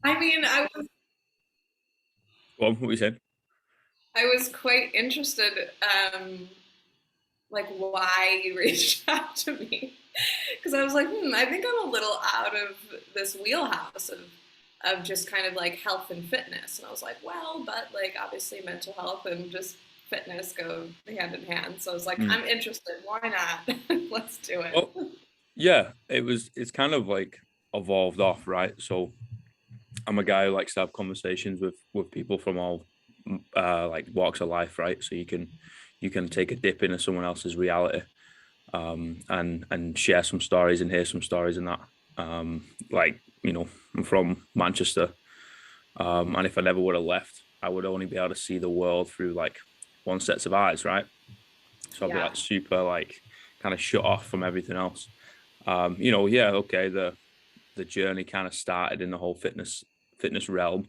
I mean, Go on, what we said. I was quite interested, like why you reached out to me, because I was like, I think I'm a little out of this wheelhouse of just kind of like health and fitness, and I was like, well, but like obviously mental health and just fitness go hand in hand. So I was like, Mm. I'm interested. Why not? Let's do it. Well, yeah, it's kind of like evolved off, right? So I'm a guy who likes to have conversations with people from all like walks of life, right? So you can take a dip into someone else's reality, and share some stories and hear some stories in that. Like I'm from Manchester, and if I never would have left, I would only be able to see the world through like one sets of eyes, right? So I'd be Yeah, like super like kind of shut off from everything else. Yeah, okay, the journey kind of started in the whole fitness realm,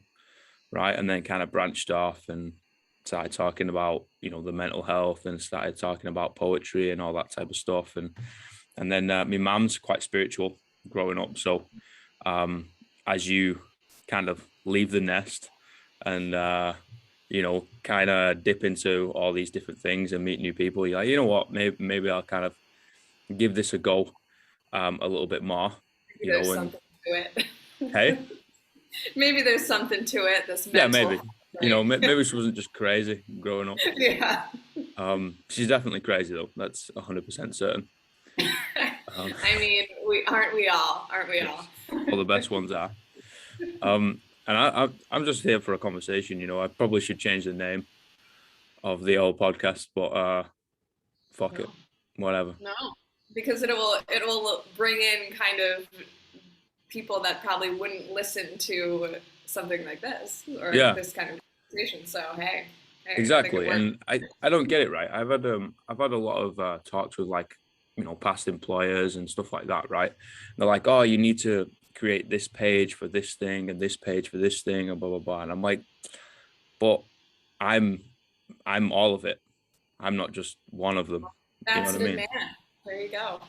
right? And then kind of branched off and started talking about, the mental health, and started talking about poetry and all that type of stuff. And then my mum's quite spiritual growing up. So as you kind of leave the nest and kind of dip into all these different things and meet new people, you're like, you know what, maybe I'll kind of give this a go, a little bit more, maybe there's and something to it. hey, Maybe there's something to it. This yeah, mental maybe, health thing. maybe she wasn't just crazy growing up. Yeah. She's definitely crazy though. That's 100% certain. Um, I mean, we all, aren't we all? yes, all the best ones are. And I'm just here for a conversation. I probably should change the name of the old podcast, but fuck No, it, whatever. no, because it will bring in kind of people that probably wouldn't listen to something like this or Yeah, this kind of conversation. So hey, I think it exactly. worked. And I don't get it right. I've had a lot of talks with like past employers and stuff like that, right? They're like, oh, you need to create this page for this thing and this page for this thing and blah blah blah. And I'm like, but I'm I'm all of it. I'm not just one of them. You know what That's I it, mean? man. There you go.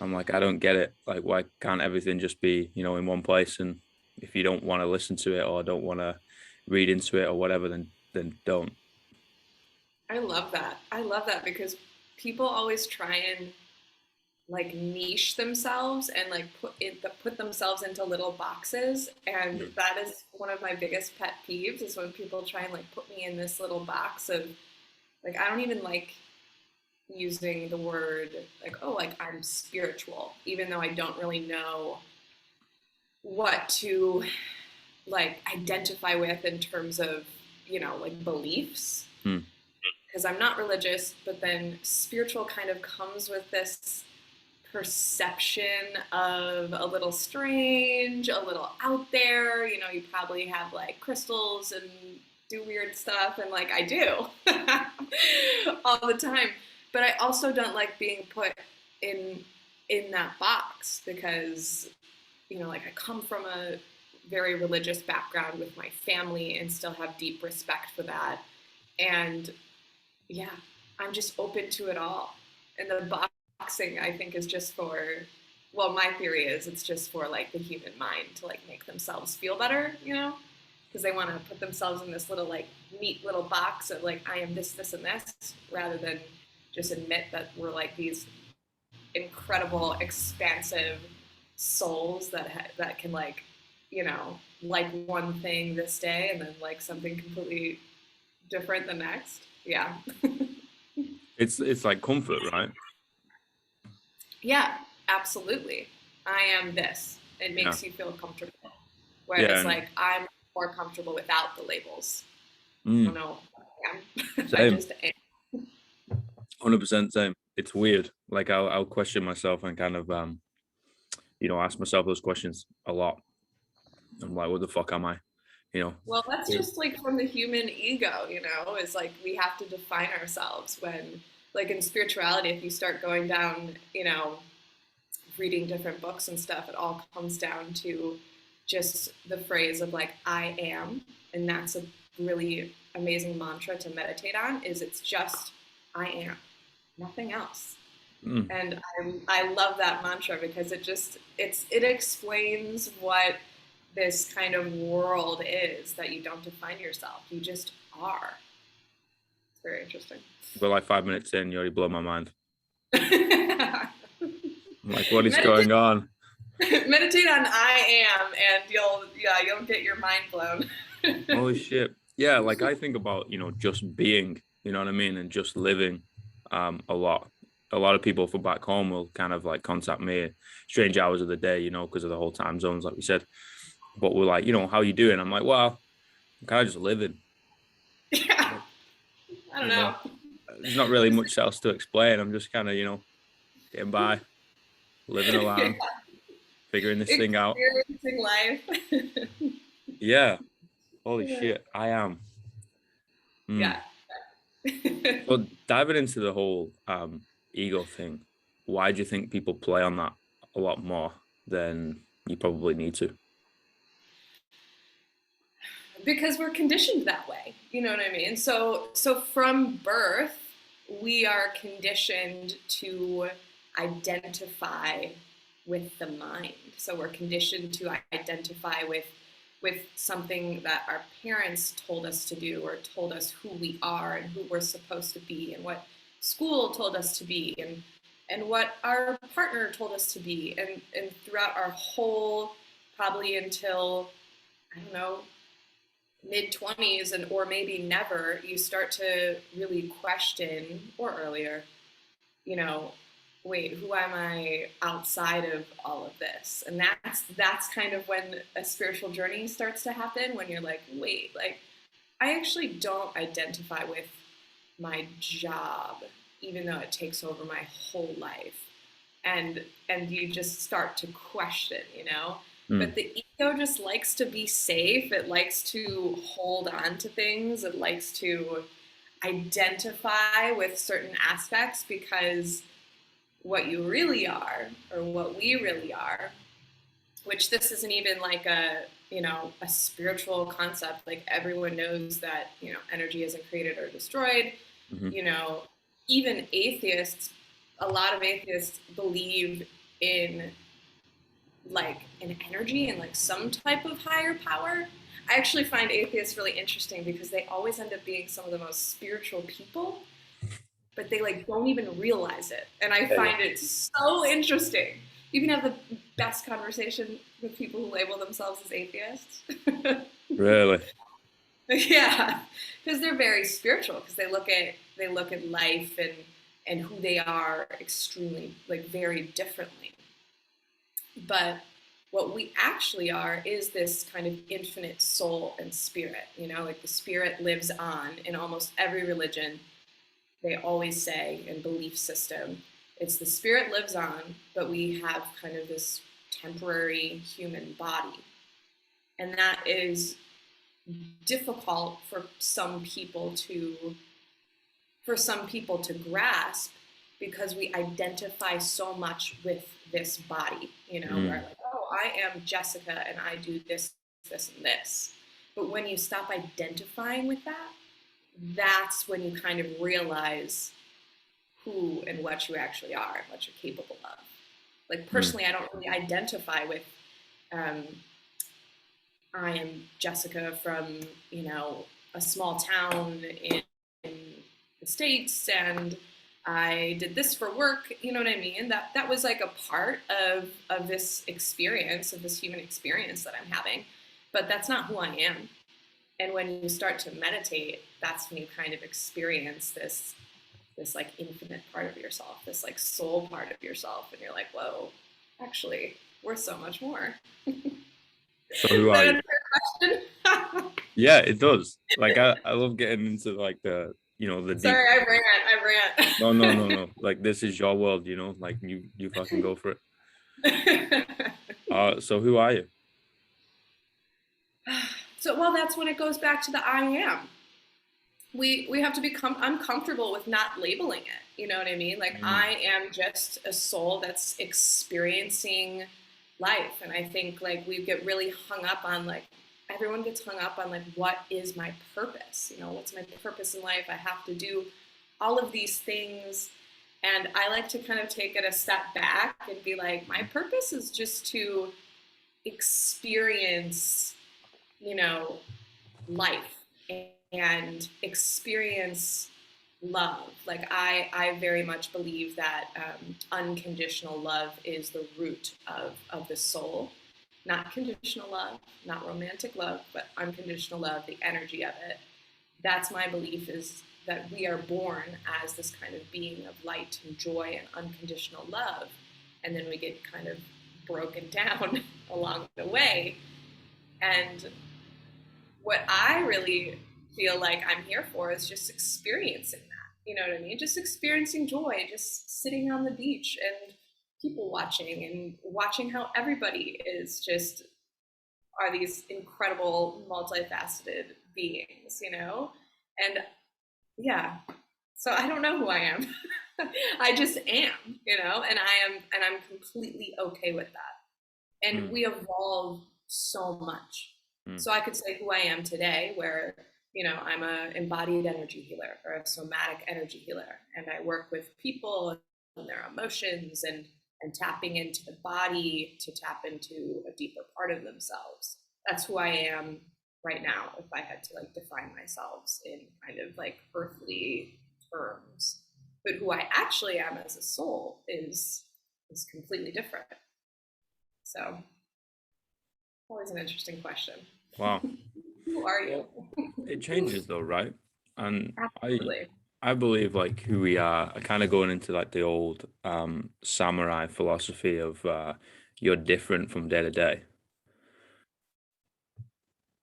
I'm like, I don't get it. Like, why can't everything just be, in one place? And if you don't want to listen to it or don't want to read into it or whatever, then don't. I love that. I love that because people always try and like niche themselves and like put themselves into little boxes, and Mm. that is one of my biggest pet peeves is when people try and like put me in this little box of like I don't even like using the word like oh like I'm spiritual even though I don't really know what to like identify with in terms of like beliefs Mm. because I'm not religious, but then spiritual kind of comes with this perception of a little strange, a little out there. You probably have like crystals and do weird stuff, and like I do all the time. But I also don't like being put in in that box because like I come from a very religious background with my family and still have deep respect for that. And yeah, I'm just open to it all. And the boxing, I think, is just for, well, my theory is it's just for like the human mind to like make themselves feel better, because they want to put themselves in this little like neat little box of like I am this, this, and this, rather than just admit that we're like these incredible, expansive souls that can like one thing this day and then like something completely different the next. Yeah. It's like comfort, right? Yeah, absolutely. I am this. It Yeah, makes you feel comfortable. yeah, Whereas, and like, I'm more comfortable without the labels. I don't mm, know. I am. I same, just am. 100% same. It's weird. Like I'll question myself and kind of ask myself those questions a lot. I'm like, what the fuck am I? You know, Well, that's Yeah. just like from the human ego, is like we have to define ourselves when, like, in spirituality, if you start going down, reading different books and stuff, it all comes down to just the phrase of like I am, and that's a really amazing mantra to meditate on. Is it's just I am, nothing else. Mm, And I love that mantra because it explains what this kind of world is, that you don't define yourself. You just are. It's very interesting. But like 5 minutes in, you already blow my mind. Meditate, I'm like, what is going on? meditate on I am, and you'll get your mind blown. Holy shit. Yeah, like I think about, just being, you know what I mean, and just living a lot. A lot of people from back home will kind of like contact me at strange hours of the day, because of the whole time zones, like we said. But we're like, how you doing? I'm like, well, I'm kind of just living. Yeah, I don't know. There's not really much else to explain. I'm just kind of, getting by, living alone, figuring this thing out. Experiencing life. Yeah. Holy shit, I am. Yeah. So diving into the whole ego thing, why do you think people play on that a lot more than you probably need to? Because we're conditioned that way. You know what I mean? So from birth, we are conditioned to identify with the mind. So we're conditioned to identify with something that our parents told us to do, or told us who we are and who we're supposed to be, and what school told us to be, and what our partner told us to be, and throughout our whole, probably until, I don't know, mid-20s, and or maybe never, you start to really question, or earlier, you know, wait, who am I outside of all of this? And that's kind of when a spiritual journey starts to happen, when you're like, wait, like, I actually don't identify with my job, even though it takes over my whole life. And you just start to question, But the ego just likes to be safe. It likes to hold on to things. It likes to identify with certain aspects, because what you really are, or what we really are, which this isn't even like a spiritual concept. Like, everyone knows that, energy isn't created or destroyed. Mm-hmm. Even atheists, a lot of atheists believe in like an energy and like some type of higher power. I actually find atheists really interesting, because they always end up being some of the most spiritual people, but they like don't even realize it. And I find it so interesting. You can have the best conversation with people who label themselves as atheists. Really? Yeah, because they're very spiritual, because they look at life and who they are extremely, like, very differently. But what we actually are is this kind of infinite soul and spirit. Like, the spirit lives on in almost every religion. They always say, in belief system, it's the spirit lives on, but we have kind of this temporary human body. And that is difficult for some people to grasp, because we identify so much with this body. We're like, oh, I am Jessica and I do this, this, and this. But when you stop identifying with that, that's when you kind of realize who and what you actually are and what you're capable of. Like, personally, I don't really identify with I am Jessica from, a small town in the States, and I did this for work. You know what I mean? That was like a part of this experience, of this human experience that I'm having. But that's not who I am. And when you start to meditate, that's when you kind of experience this like infinite part of yourself, this like soul part of yourself, and you're like, whoa, actually, we're so much more. So who are you? Yeah, it does. Like I love getting into like the deep. Sorry, I ran. No. Like, this is your world, like you fucking go for it. So who are you? So, well, that's when it goes back to the I am. We have to become uncomfortable with not labeling it. You know what I mean? Like, I am just a soul that's experiencing life. And I think, like, we get really hung up on, like, everyone gets hung up on, like, what is my purpose? What's my purpose in life? I have to do all of these things. And I like to kind of take it a step back and be like, my purpose is just to experience, you know, life and experience love. Like I very much believe that unconditional love is the root of the soul. Not conditional love, not romantic love, but unconditional love, the energy of it. That's my belief, is that we are born as this kind of being of light and joy and unconditional love. And then we get kind of broken down along the way. And what I really feel like I'm here for is just experiencing that. You know what I mean? Just experiencing joy, just sitting on the beach and people watching and watching how everybody is just are these incredible, multifaceted beings, you know? And yeah, so I don't know who I am. I just am, you know, and I'm completely okay with that. And we evolve so much. So I could say who I am today, where, you know, I'm a embodied energy healer or a somatic energy healer, and I work with people and their emotions and tapping into the body to tap into a deeper part of themselves. That's who I am right now, if I had to like define myself in kind of like earthly terms. But who I actually am as a soul is completely different. So always an interesting question. Wow. Who are you? It changes though, right? And Absolutely. I believe like who we are kind of going into like the old samurai philosophy of you're different from day to day.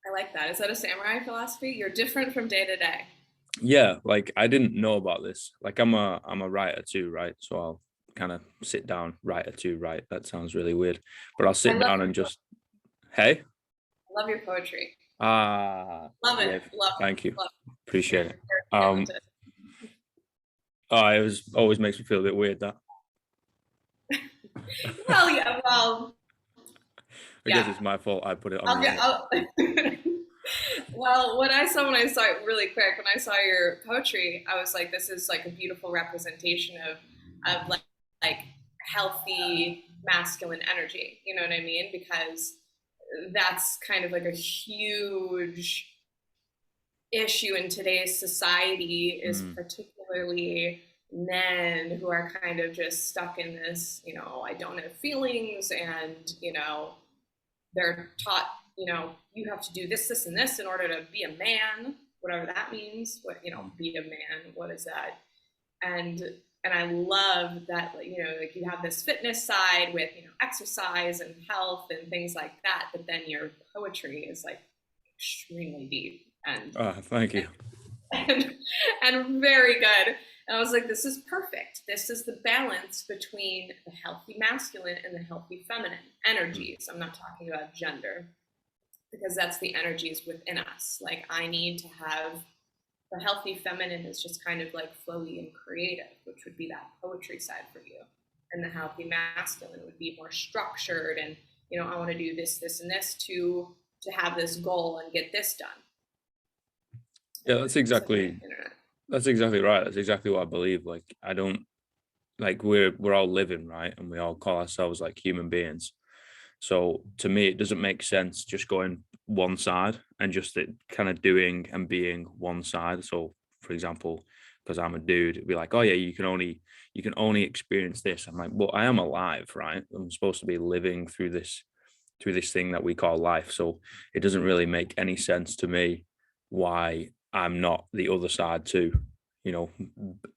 I like that. Is that a samurai philosophy? You're different from day to day. Yeah, like I didn't know about this. Like I'm a writer too, right? So I'll kind of sit down, writer too, right? That sounds really weird. But I'll I sit love down and just, hey, your poetry. Love it. yeah, Love thank you. it. Love it. Appreciate it. You're talented. Oh, it was always makes me feel a bit weird that. Well, yeah, well, I guess yeah. it's my fault I put it on I'll the get. I'll, well, when I saw it really quick, when I saw your poetry, I was like, this is like a beautiful representation of like healthy masculine energy. You know what I mean? Because that's kind of like a huge issue in today's society, is Mm, particularly men who are kind of just stuck in this, you know, I don't have feelings, and, you know, they're taught, you know, you have to do this, this, and this in order to be a man, whatever that means. What, you know, be a man, what is that? And I love that, you know, like you have this fitness side with, you know, exercise and health and things like that, but then your poetry is like extremely deep thank you. and, and very good. And I was like, this is perfect. This is the balance between the healthy masculine and the healthy feminine energies. I'm not talking about gender, because that's the energies within us. Like, I need to have the healthy feminine is just kind of like flowy and creative, which would be that poetry side for you. And the healthy masculine would be more structured and, you know, I want to do this, this, and this to have this goal and get this done. Yeah, that's exactly right. That's exactly what I believe. Like I don't like we're all living, right? And we all call ourselves like human beings. So to me, it doesn't make sense just going one side and just it kind of doing and being one side. So for example, because I'm a dude, it'd be like, oh yeah, you can only experience this. I'm like, well, I am alive, right? I'm supposed to be living through this thing that we call life. So it doesn't really make any sense to me why I'm not the other side too. You know,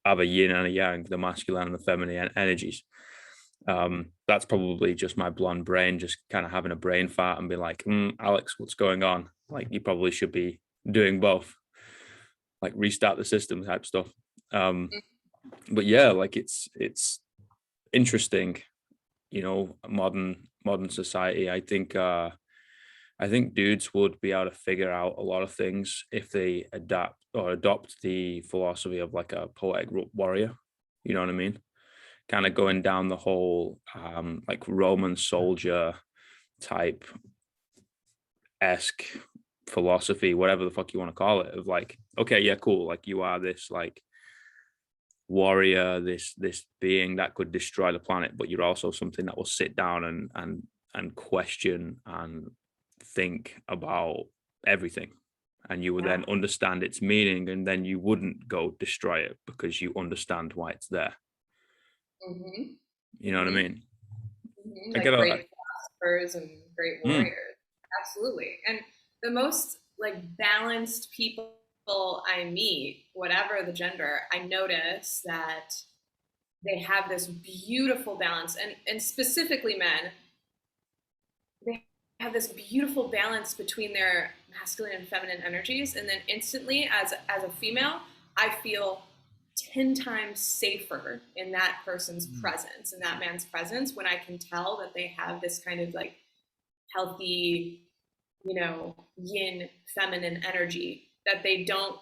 have a yin and a yang, the masculine and the feminine energies. That's probably just my blonde brain, just kind of having a brain fart and be like, Alex, what's going on? Like, you probably should be doing both, like restart the system type stuff. But yeah, like it's interesting, you know, modern society. I think dudes would be able to figure out a lot of things if they adapt or adopt the philosophy of like a poetic warrior. You know what I mean? Kind of going down the whole like Roman soldier type esque philosophy, whatever the fuck you want to call it, of like, okay, yeah, cool. Like you are this like warrior, this being that could destroy the planet, but you're also something that will sit down and question and think about everything, and you would Yeah. then understand its meaning, and then you wouldn't go destroy it because you understand why it's there. Mm-hmm. You know what I Mm-hmm. mean? Mm-hmm. I get Like a great philosophers and great mm, warriors. Absolutely. And the most like balanced people I meet, whatever the gender, I notice that they have this beautiful balance, and specifically men, they have this beautiful balance between their masculine and feminine energies, and then instantly as a female, I feel 10 times safer in that person's presence, in that man's presence, when I can tell that they have this kind of like healthy, yin feminine energy that they don't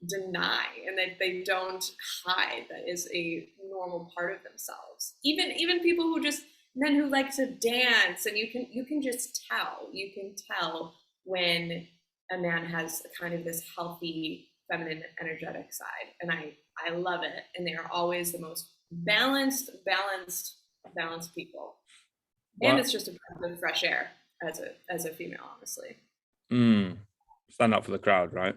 deny, and that they don't hide, that is a normal part of themselves. Even people who just men who like to dance, and you can just tell when a man has kind of this healthy feminine energetic side, and I love it, and they are always the most balanced people, and what it's just a breath of fresh air as a female, honestly. mm, stand up for the crowd, right?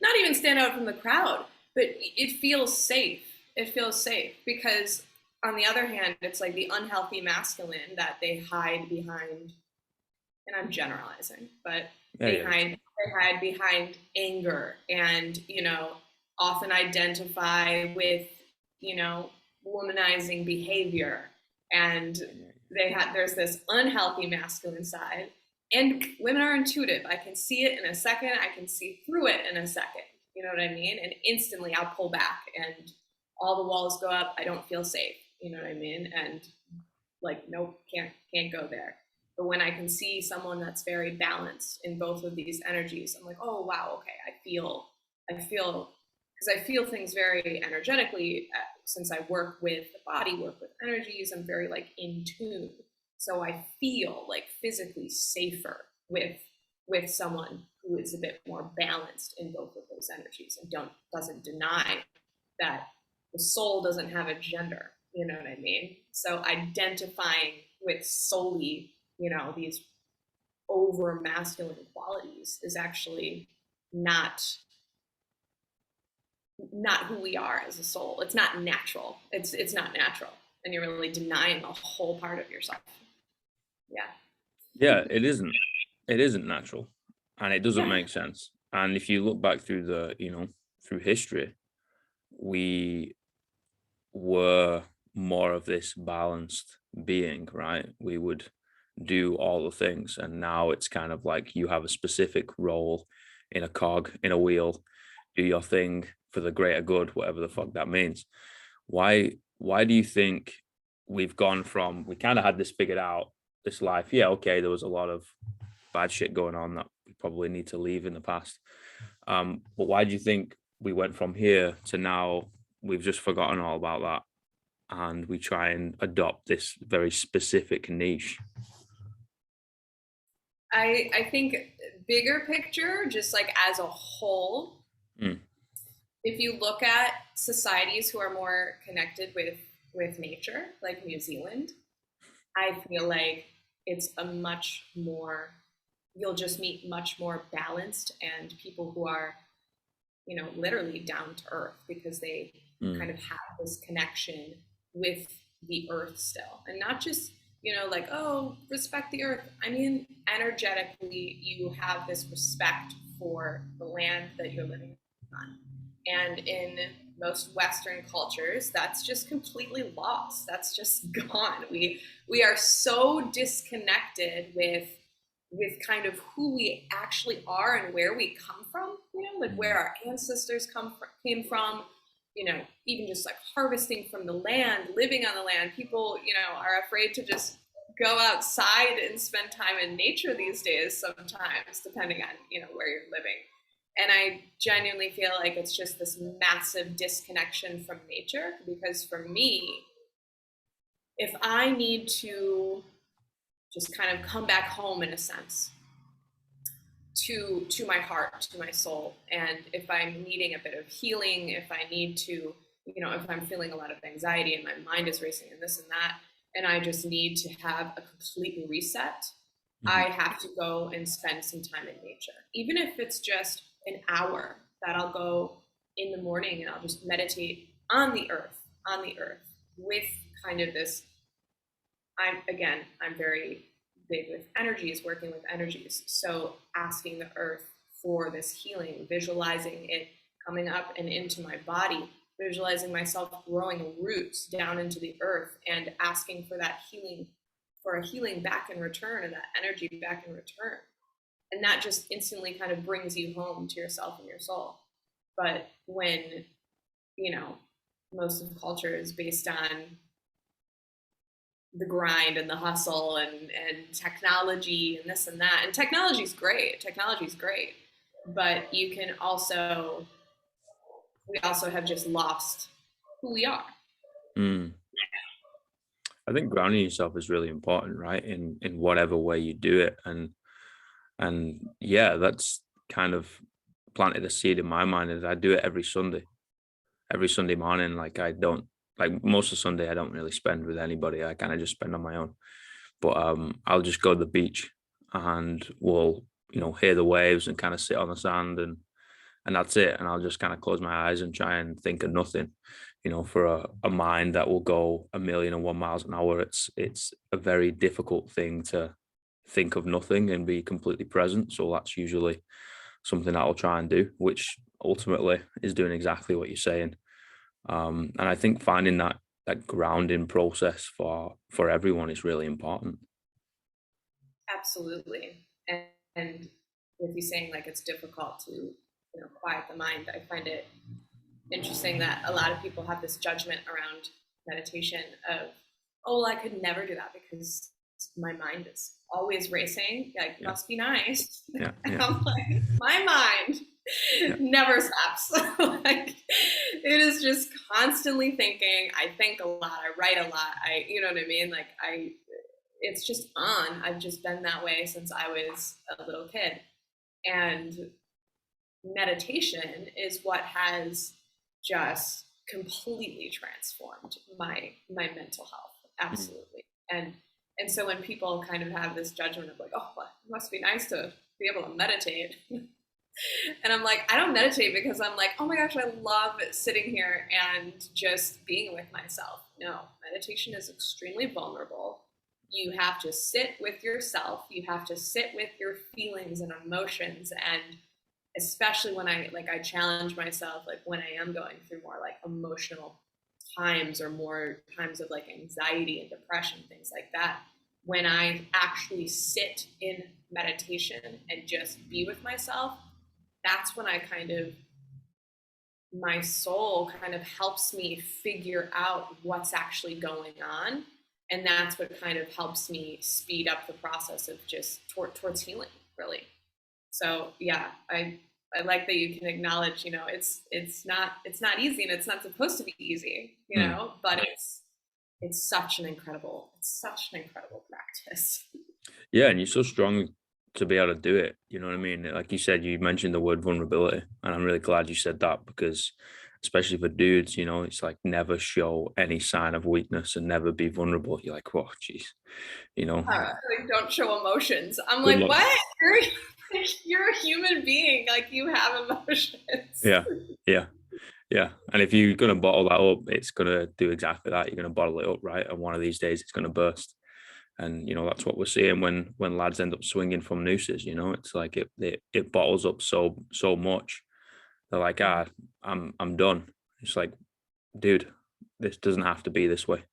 Not even stand out from the crowd, but it feels safe. It feels safe because, on the other hand, it's like the unhealthy masculine that they hide behind, and I'm generalizing, but Yeah, yeah. they hide behind anger, and often identify with you know womanizing behavior, and there's this unhealthy masculine side, and women are intuitive. I can see it in a second. I can see through it in a second. You know what I mean? And instantly I'll pull back, and all the walls go up. I don't feel safe. You know what I mean? And like, nope, can't go there. But when I can see someone that's very balanced in both of these energies, I'm like, oh wow, okay, I feel because I feel things very energetically, since I work with the body, work with energies. I'm very like in tune, so I feel like physically safer with someone who is a bit more balanced in both of those energies, and doesn't deny that the soul doesn't have a gender. You know what I mean? So identifying with solely, these over masculine qualities is actually not not who we are as a soul. It's not natural. It's not natural, and you're really denying a whole part of yourself. Yeah. Yeah, it isn't natural, and it doesn't Yeah. make sense. And if you look back through through history, we were more of this balanced being, right? We would do all the things, and now it's kind of like you have a specific role in a cog in a wheel, do your thing for the greater good, whatever the fuck that means. Why do you think we've gone from, we kind of had this figured out, this life, yeah, okay, there was a lot of bad shit going on that we probably need to leave in the past, but why do you think we went from here to now we've just forgotten all about that, and we try and adopt this very specific niche? I think bigger picture, just like as a whole, Mm, if you look at societies who are more connected with nature, like New Zealand, I feel like it's a much more you'll just meet much more balanced, and people who are, literally down to earth, because they kind mm, of have this connection with the earth still, and not just, like, oh, respect the earth. I mean, energetically, you have this respect for the land that you're living on. And in most Western cultures, that's just completely lost. That's just gone. We are so disconnected with kind of who we actually are and where we come from, like mm. where our ancestors came from, even just like harvesting from the land, living on the land. People, are afraid to just go outside and spend time in nature these days sometimes, depending on, where you're living. And I genuinely feel like it's just this massive disconnection from nature, because for me, if I need to just kind of come back home in a sense to my heart, to my soul, and if I'm needing a bit of healing, if I need to, if I'm feeling a lot of anxiety and my mind is racing and this and that, and I just need to have a complete reset, I Mhm. have to go and spend some time in nature. Even if it's just an hour that I'll go in the morning and I'll just meditate on the earth with kind of this. I'm very big with energies, working with energies. So asking the earth for this healing, visualizing it coming up and into my body, visualizing myself growing roots down into the earth and asking for that healing, for a healing back in return and that energy back in return. And that just instantly kind of brings you home to yourself and your soul. But when, you know, most of the culture is based on the grind and the hustle and technology and this and that. And technology's great. Technology's great. But you can also, we also have just lost who we are. Mm. I think grounding yourself is really important, right? In whatever way you do it. And yeah, that's kind of planted a seed in my mind as I do it every Sunday. Every Sunday morning, like I don't like most of Sunday I don't really spend with anybody. I kind of just spend on my own. But I'll just go to the beach and we'll, hear the waves and kind of sit on the sand and that's it. And I'll just kind of close my eyes and try and think of nothing. For a mind that will go 1,000,001 miles an hour, it's a very difficult thing to think of nothing and be completely present. So that's usually something that I'll try and do, which ultimately is doing exactly what you're saying. And I think finding that grounding process for everyone is really important. Absolutely. And with you saying like it's difficult to, quiet the mind, I find it interesting that a lot of people have this judgment around meditation of, oh, well, I could never do that because my mind is always racing. Like, Yeah, must be nice. yeah, And yeah, I'm like, my mind yeah, never stops. Like, it is just constantly thinking. I think a lot. I write a lot. You know what I mean? Like, it's just on. I've just been that way since I was a little kid. And meditation is what has just completely transformed my mental health. mm, Absolutely. And so when people kind of have this judgment of like, oh, well, it must be nice to be able to meditate. And I'm like, I don't meditate because I'm like, oh my gosh, I love sitting here and just being with myself. No, meditation is extremely vulnerable. You have to sit with yourself. You have to sit with your feelings and emotions. And especially when I challenge myself, like when I am going through more like emotional times or more times of like anxiety and depression, things like that, when I actually sit in meditation and just be with myself, that's when I kind of, my soul kind of helps me figure out what's actually going on. And that's what kind of helps me speed up the process of just towards healing, really. So yeah, I like that you can acknowledge, it's not easy and it's not supposed to be easy, mm. but it's such an incredible practice. Yeah, and you're so strong to be able to do it. You know what I mean? Like you said, you mentioned the word vulnerability, and I'm really glad you said that because, especially for dudes, it's like never show any sign of weakness and never be vulnerable. You're like, whoa, jeez, you know, Like don't show emotions. I'm good like, luck. what? You're a human being. Like you have emotions. Yeah, yeah, yeah. And if you're gonna bottle that up, it's gonna do exactly that. You're gonna bottle it up, right? And one of these days, it's gonna burst. And that's what we're seeing when lads end up swinging from nooses. It's like it bottles up so much. They're like, I'm done. It's like, dude, this doesn't have to be this way.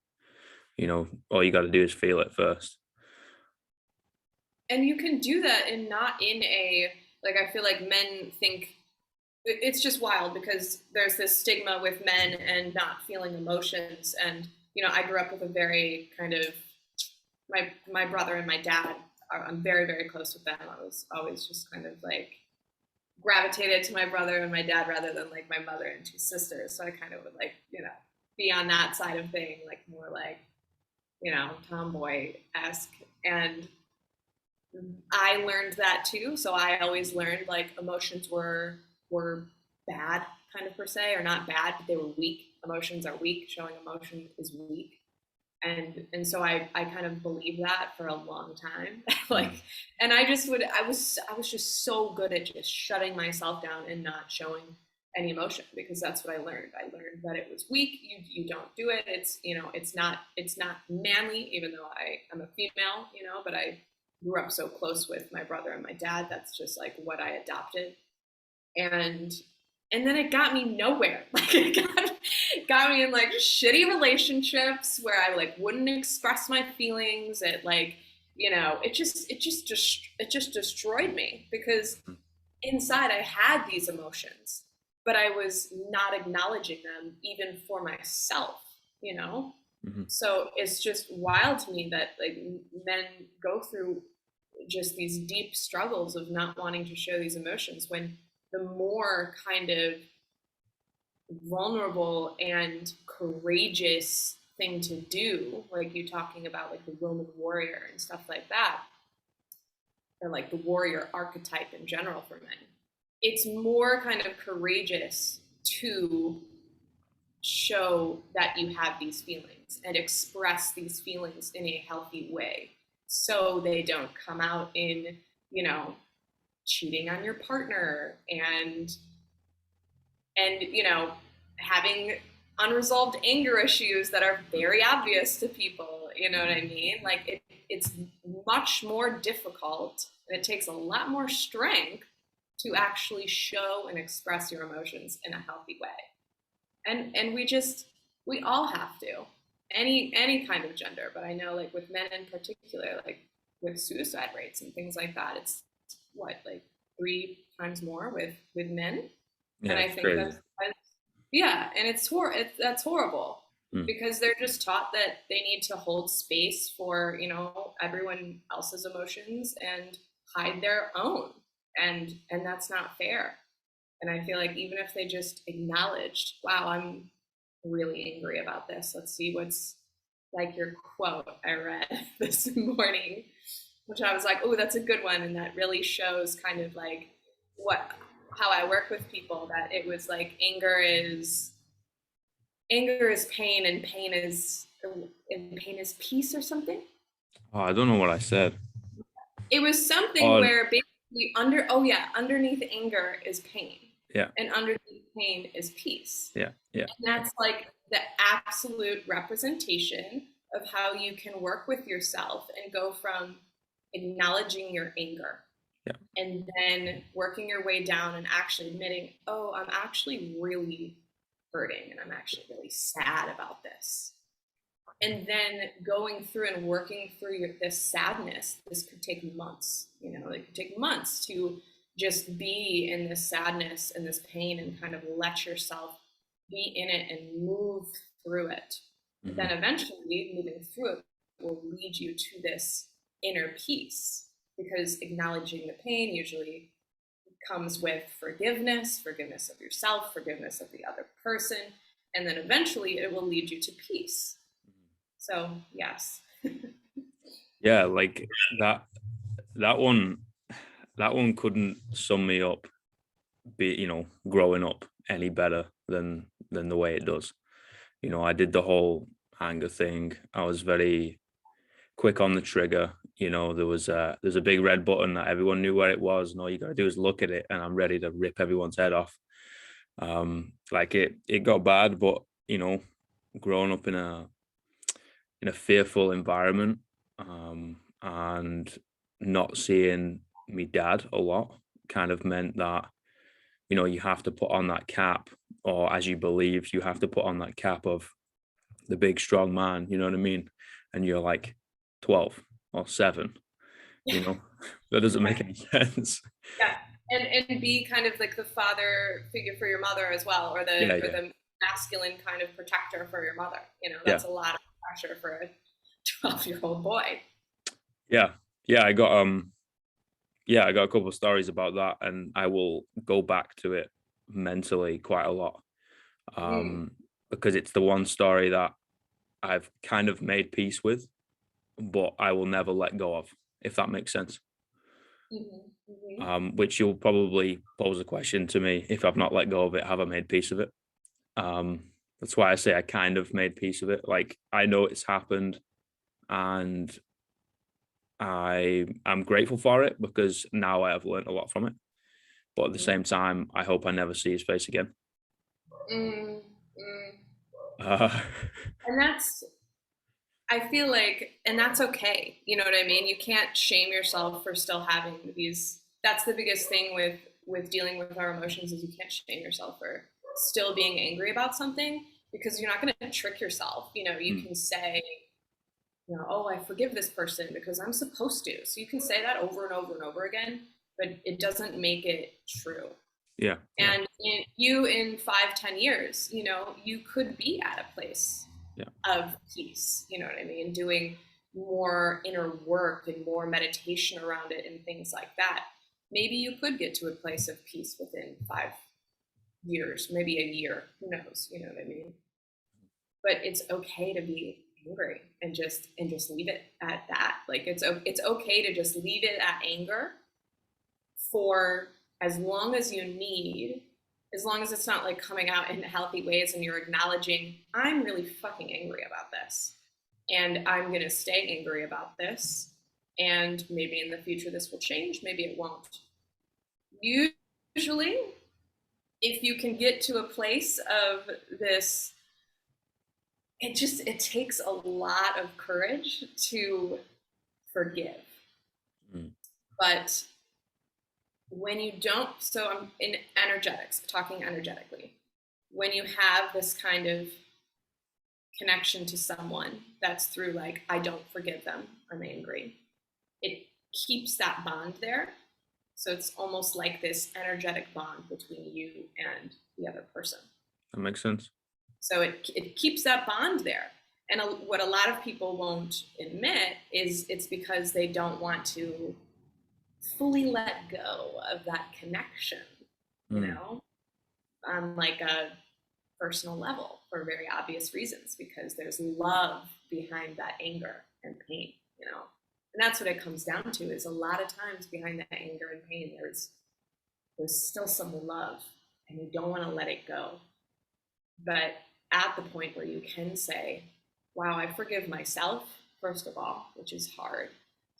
All you got to do is feel it first. And you can do that and not in a, like, I feel like men think it's just wild because there's this stigma with men and not feeling emotions. And I grew up with a very kind of, my brother and my dad I'm very very close with them. I was always just kind of like gravitated to my brother and my dad rather than like my mother and two sisters. So I kind of would like be on that side of thing, like more like tomboy esque. And I learned that too. So I always learned like emotions were bad, kind of per se, or not bad, but they were weak. Emotions are weak. Showing emotion is weak. And so I kind of believed that for a long time. Mm. Like, and I was just so good at just shutting myself down and not showing any emotion, because that's what I learned. I learned that it was weak. You don't do it. It's not manly, even though I'm a female, but I grew up so close with my brother and my dad. That's just like what I adopted. And and then it got me nowhere. Like, it got me in like shitty relationships where I like wouldn't express my feelings. It like, it just destroyed me, because inside I had these emotions, but I was not acknowledging them even for myself. Mm-hmm. So it's just wild to me that like men go through just these deep struggles of not wanting to show these emotions, when the more kind of vulnerable and courageous thing to do, like you talking about like the Roman warrior and stuff like that, or like the warrior archetype in general for men, it's more kind of courageous to show that you have these feelings and express these feelings in a healthy way, so they don't come out in, you know, cheating on your partner, and having unresolved anger issues that are very obvious to people. You know what I mean? Like, it's much more difficult, and it takes a lot more strength to actually show and express your emotions in a healthy way. And we all have to, any kind of gender, but I know like with men in particular, like with suicide rates and things like that, it's what, like 3 times more with men. Yeah, And I it's think crazy. that's yeah, and that's horrible, Mm. because they're just taught that they need to hold space for, everyone else's emotions and hide their own, and that's not fair. And I feel like even if they just acknowledged, wow, I'm really angry about this. Let's see what's, like your quote I read this morning, which I was like, oh, that's a good one. And that really shows kind of like what, how I work with people, that it was like anger is pain, and pain is peace, or something. Oh, I don't know what I said. It was something Oh, where basically underneath anger is pain, yeah, and underneath pain is peace. yeah, yeah, And that's like the absolute representation of how you can work with yourself and go from acknowledging your anger, yeah. and then working your way down and actually admitting, oh, I'm actually really hurting and I'm actually really sad about this. And then going through and working through this sadness. This could take months, it could take months to just be in this sadness and this pain, and kind of let yourself be in it and move through it. Hmm. Then eventually moving through it will lead you to this inner peace, because acknowledging the pain usually comes with forgiveness of yourself, forgiveness of the other person, and then eventually it will lead you to peace. So, yes. Yeah, like that. That one. That one couldn't sum me up. Growing up any better than the way it does. I did the whole anger thing. I was very quick on the trigger. There's a big red button that everyone knew where it was, and all you gotta do is look at it, and I'm ready to rip everyone's head off. Like it got bad, but growing up in a fearful environment, and not seeing me dad a lot kind of meant that you have to put on that cap, or as you believed, you have to put on that cap of the big strong man, you know what I mean? And you're like 12 or 7, you know, that doesn't make any sense. Yeah, and be kind of like the father figure for your mother as well, or the Yeah, or yeah, the masculine kind of protector for your mother. yeah, That's a lot of pressure for a 12-year-old boy. yeah, yeah. I got a couple of stories about that, and I will go back to it mentally quite a lot, Mm, um, because it's the one story that I've kind of made peace with, but I will never let go of, if that makes sense. hmm hmm Which you'll probably pose a question to me: if I've not let go of it, have I made peace of it? Um, That's why I say I kind of made peace with it. Like, I know it's happened, and I'm grateful for it because now I have learned a lot from it. But at the same time, I hope I never see his face again. Mm, mm. Uh, And I feel like, and that's okay. You know what I mean? You can't shame yourself for still having these. That's the biggest thing with dealing with our emotions is you can't shame yourself for still being angry about something because you're not going to trick yourself. You know, you mm, can say, you know, oh, I forgive this person because I'm supposed to. So you can say that over and over and over again, but it doesn't make it true. yeah, yeah, And you in 5, 10 years, you know, you could be at a place yeah. of peace, you know what I mean? Doing more inner work and more meditation around it and things like that. Maybe you could get to a place of peace within 5 years, maybe a year, who knows, you know what I mean? But it's okay to be angry and just leave it at that. Like it's okay to just leave it at anger for as long as you need, as long as it's not like coming out in healthy ways and you're acknowledging, I'm really fucking angry about this. And I'm going to stay angry about this. And maybe in the future this will change, maybe it won't. Usually, if you can get to a place of this, it takes a lot of courage to forgive. Mm, But when you don't, so I'm in energetics, talking energetically, when you have this kind of connection to someone that's through like, I don't forgive them, I'm angry, it keeps that bond there. So it's almost like this energetic bond between you and the other person. that makes sense. So it keeps that bond there. And what a lot of people won't admit is it's because they don't want to fully let go of that connection, you Mm, know, on like a personal level for very obvious reasons because there's love behind that anger and pain, you know. And that's what it comes down to is a lot of times behind that anger and pain there's still some love and you don't want to let it go. But at the point where you can say, wow, I forgive myself, first of all, which is hard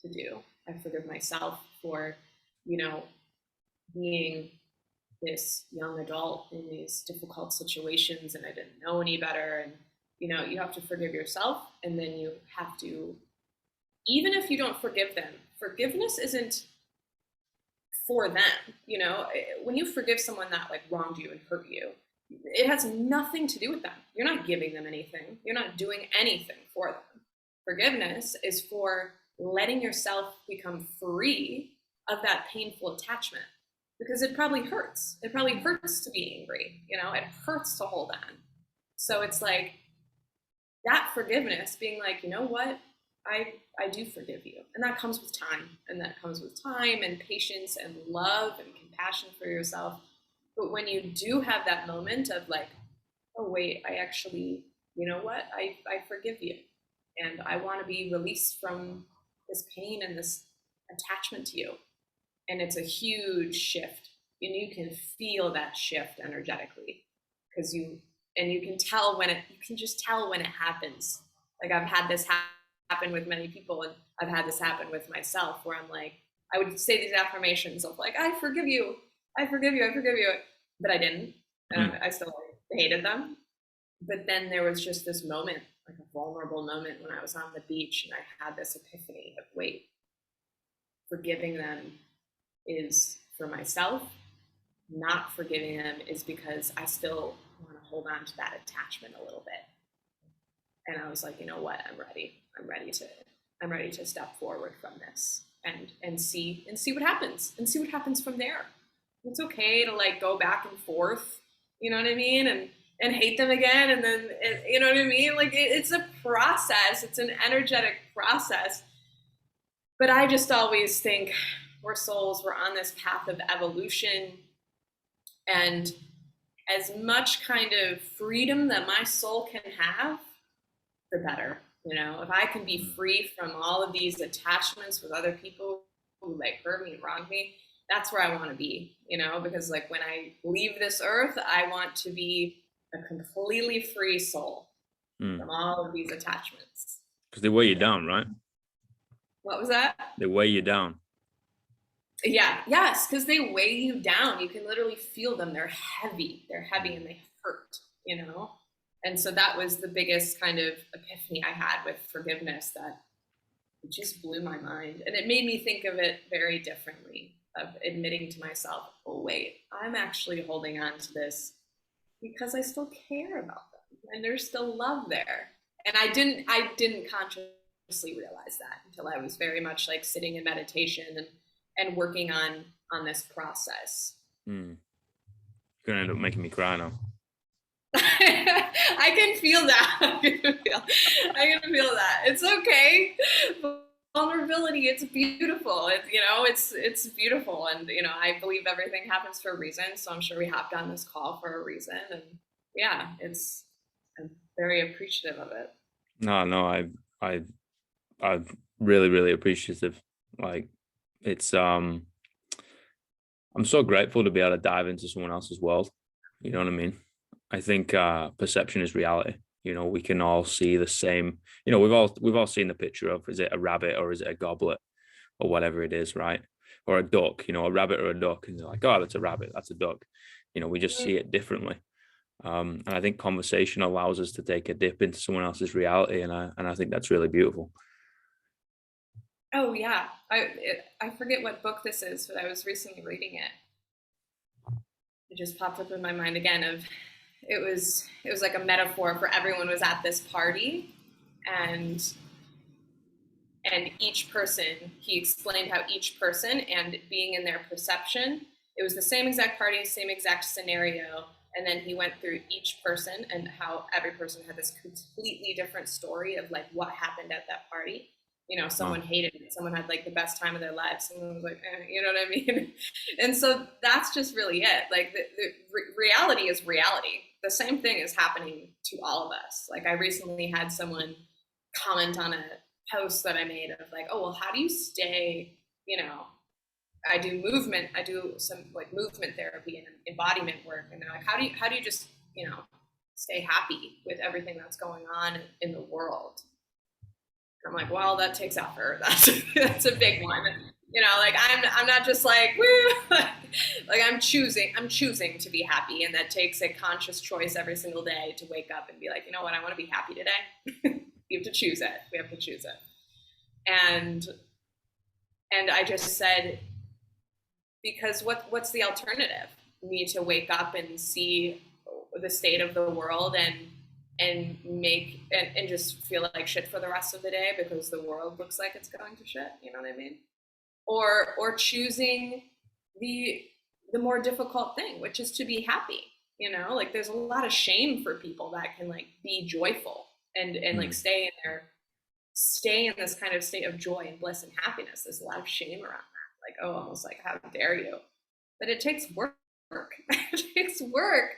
to do. I forgive myself for, you know, being this young adult in these difficult situations and I didn't know any better. And, you know, you have to forgive yourself and then you have to, even if you don't forgive them, forgiveness isn't for them. You know, when you forgive someone that like wronged you and hurt you, it has nothing to do with them. You're not giving them anything. You're not doing anything for them. Forgiveness is for letting yourself become free of that painful attachment because it probably hurts. It probably hurts to be angry. You know, it hurts to hold on. So it's like that forgiveness being like, you know what? I do forgive you. And that comes with time. And that comes with time and patience and love and compassion for yourself. But when you do have that moment of like, oh wait, I actually, you know what? I forgive you. And I want to be released from this pain and this attachment to you. And it's a huge shift. And you can feel that shift energetically because you can tell when you can just tell when it happens. Like I've had this happen with many people and I've had this happen with myself where I'm like, I would say these affirmations of like, I forgive you, I forgive you, I forgive you. But I didn't. And mm, I still hated them. But then there was just this moment, like a vulnerable moment when I was on the beach and I had this epiphany of wait, forgiving them is for myself. Not forgiving them is because I still want to hold on to that attachment a little bit. And I was like, you know what? I'm ready. I'm ready to step forward from this and see what happens and see what happens from there. It's okay to like go back and forth, you know what I mean? And hate them again. And then, you know what I mean? Like it's a process. It's an energetic process. But I just always think we're souls, we're on this path of evolution. And as much kind of freedom that my soul can have, the better. You know, if I can be mm. free from all of these attachments with other people who like hurt me and wrong me, that's where I want to be, you know, because like when I leave this earth, I want to be a completely free soul from all of these attachments. Because they weigh you down, right? What was that? They weigh you down. Yeah, yes, because they weigh you down. You can literally feel them. They're heavy. They're heavy and they hurt, you know? And so that was the biggest kind of epiphany I had with forgiveness, that it just blew my mind. And it made me think of it very differently, of admitting to myself, oh, wait, I'm actually holding on to this because I still care about them and there's still love there. And I didn't consciously realize that until I was very much like sitting in meditation and working on this process. You're gonna end up making me cry now. I can feel that. I can feel that. It's okay. Vulnerability, it's beautiful. It's beautiful, and I believe everything happens for a reason. So I'm sure we hopped on this call for a reason, and yeah, I'm very appreciative of it. No, I'm really, really appreciative. Like, it's I'm so grateful to be able to dive into someone else's world. You know what I mean? I think perception is reality. We can all see the same. We've all seen the picture of, is it a rabbit or is it a goblet or whatever it is, right? Or a duck, a rabbit or a duck, and they're like, oh, that's a rabbit, that's a duck. We just see it differently. And I think conversation allows us to take a dip into someone else's reality, and I think that's really beautiful. Oh yeah, I forget what book this is, but I was recently reading it. It just popped up in my mind again. It was like a metaphor for everyone was at this party, and each person, he explained how each person and being in their perception, it was the same exact party, same exact scenario, and then he went through each person and how every person had this completely different story of like what happened at that party. Someone hated it, someone had like the best time of their lives, someone was like, you know what I mean? And so that's just really it. Like the reality is reality. The same thing is happening to all of us. Like I recently had someone comment on a post that I made of like, oh, well, how do you stay, I do some like movement therapy and embodiment work. And they're like, how do you just, stay happy with everything that's going on in the world? I'm like, well, that takes effort. That's a big one. Like I'm not just like, woo, like I'm choosing to be happy. And that takes a conscious choice every single day to wake up and be like, you know what, I want to be happy today. You have to choose it. We have to choose it. And I just said, because what's the alternative? Me to wake up and see the state of the world and just feel like shit for the rest of the day because the world looks like it's going to shit, you know what I mean? Or choosing the more difficult thing, which is to be happy, like there's a lot of shame for people that can like be joyful and like stay in this kind of state of joy and bliss and happiness. There's a lot of shame around that. Like, oh, almost like, how dare you? But it takes work. It takes work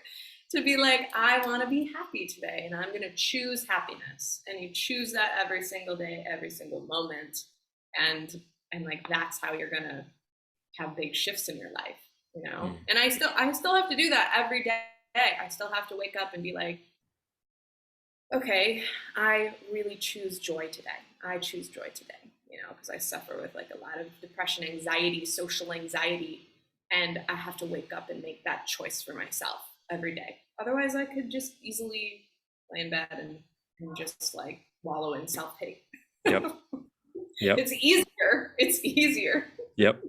to be like, I want to be happy today and I'm going to choose happiness. And you choose that every single day, every single moment. And like, that's how you're going to have big shifts in your life, And I still have to do that every day. I still have to wake up and be like, okay, I really choose joy today. I choose joy today, because I suffer with like a lot of depression, anxiety, social anxiety. And I have to wake up and make that choice for myself every day. Otherwise, I could just easily lay in bed and just like wallow in self-pity. Yep. It's easier. Yep.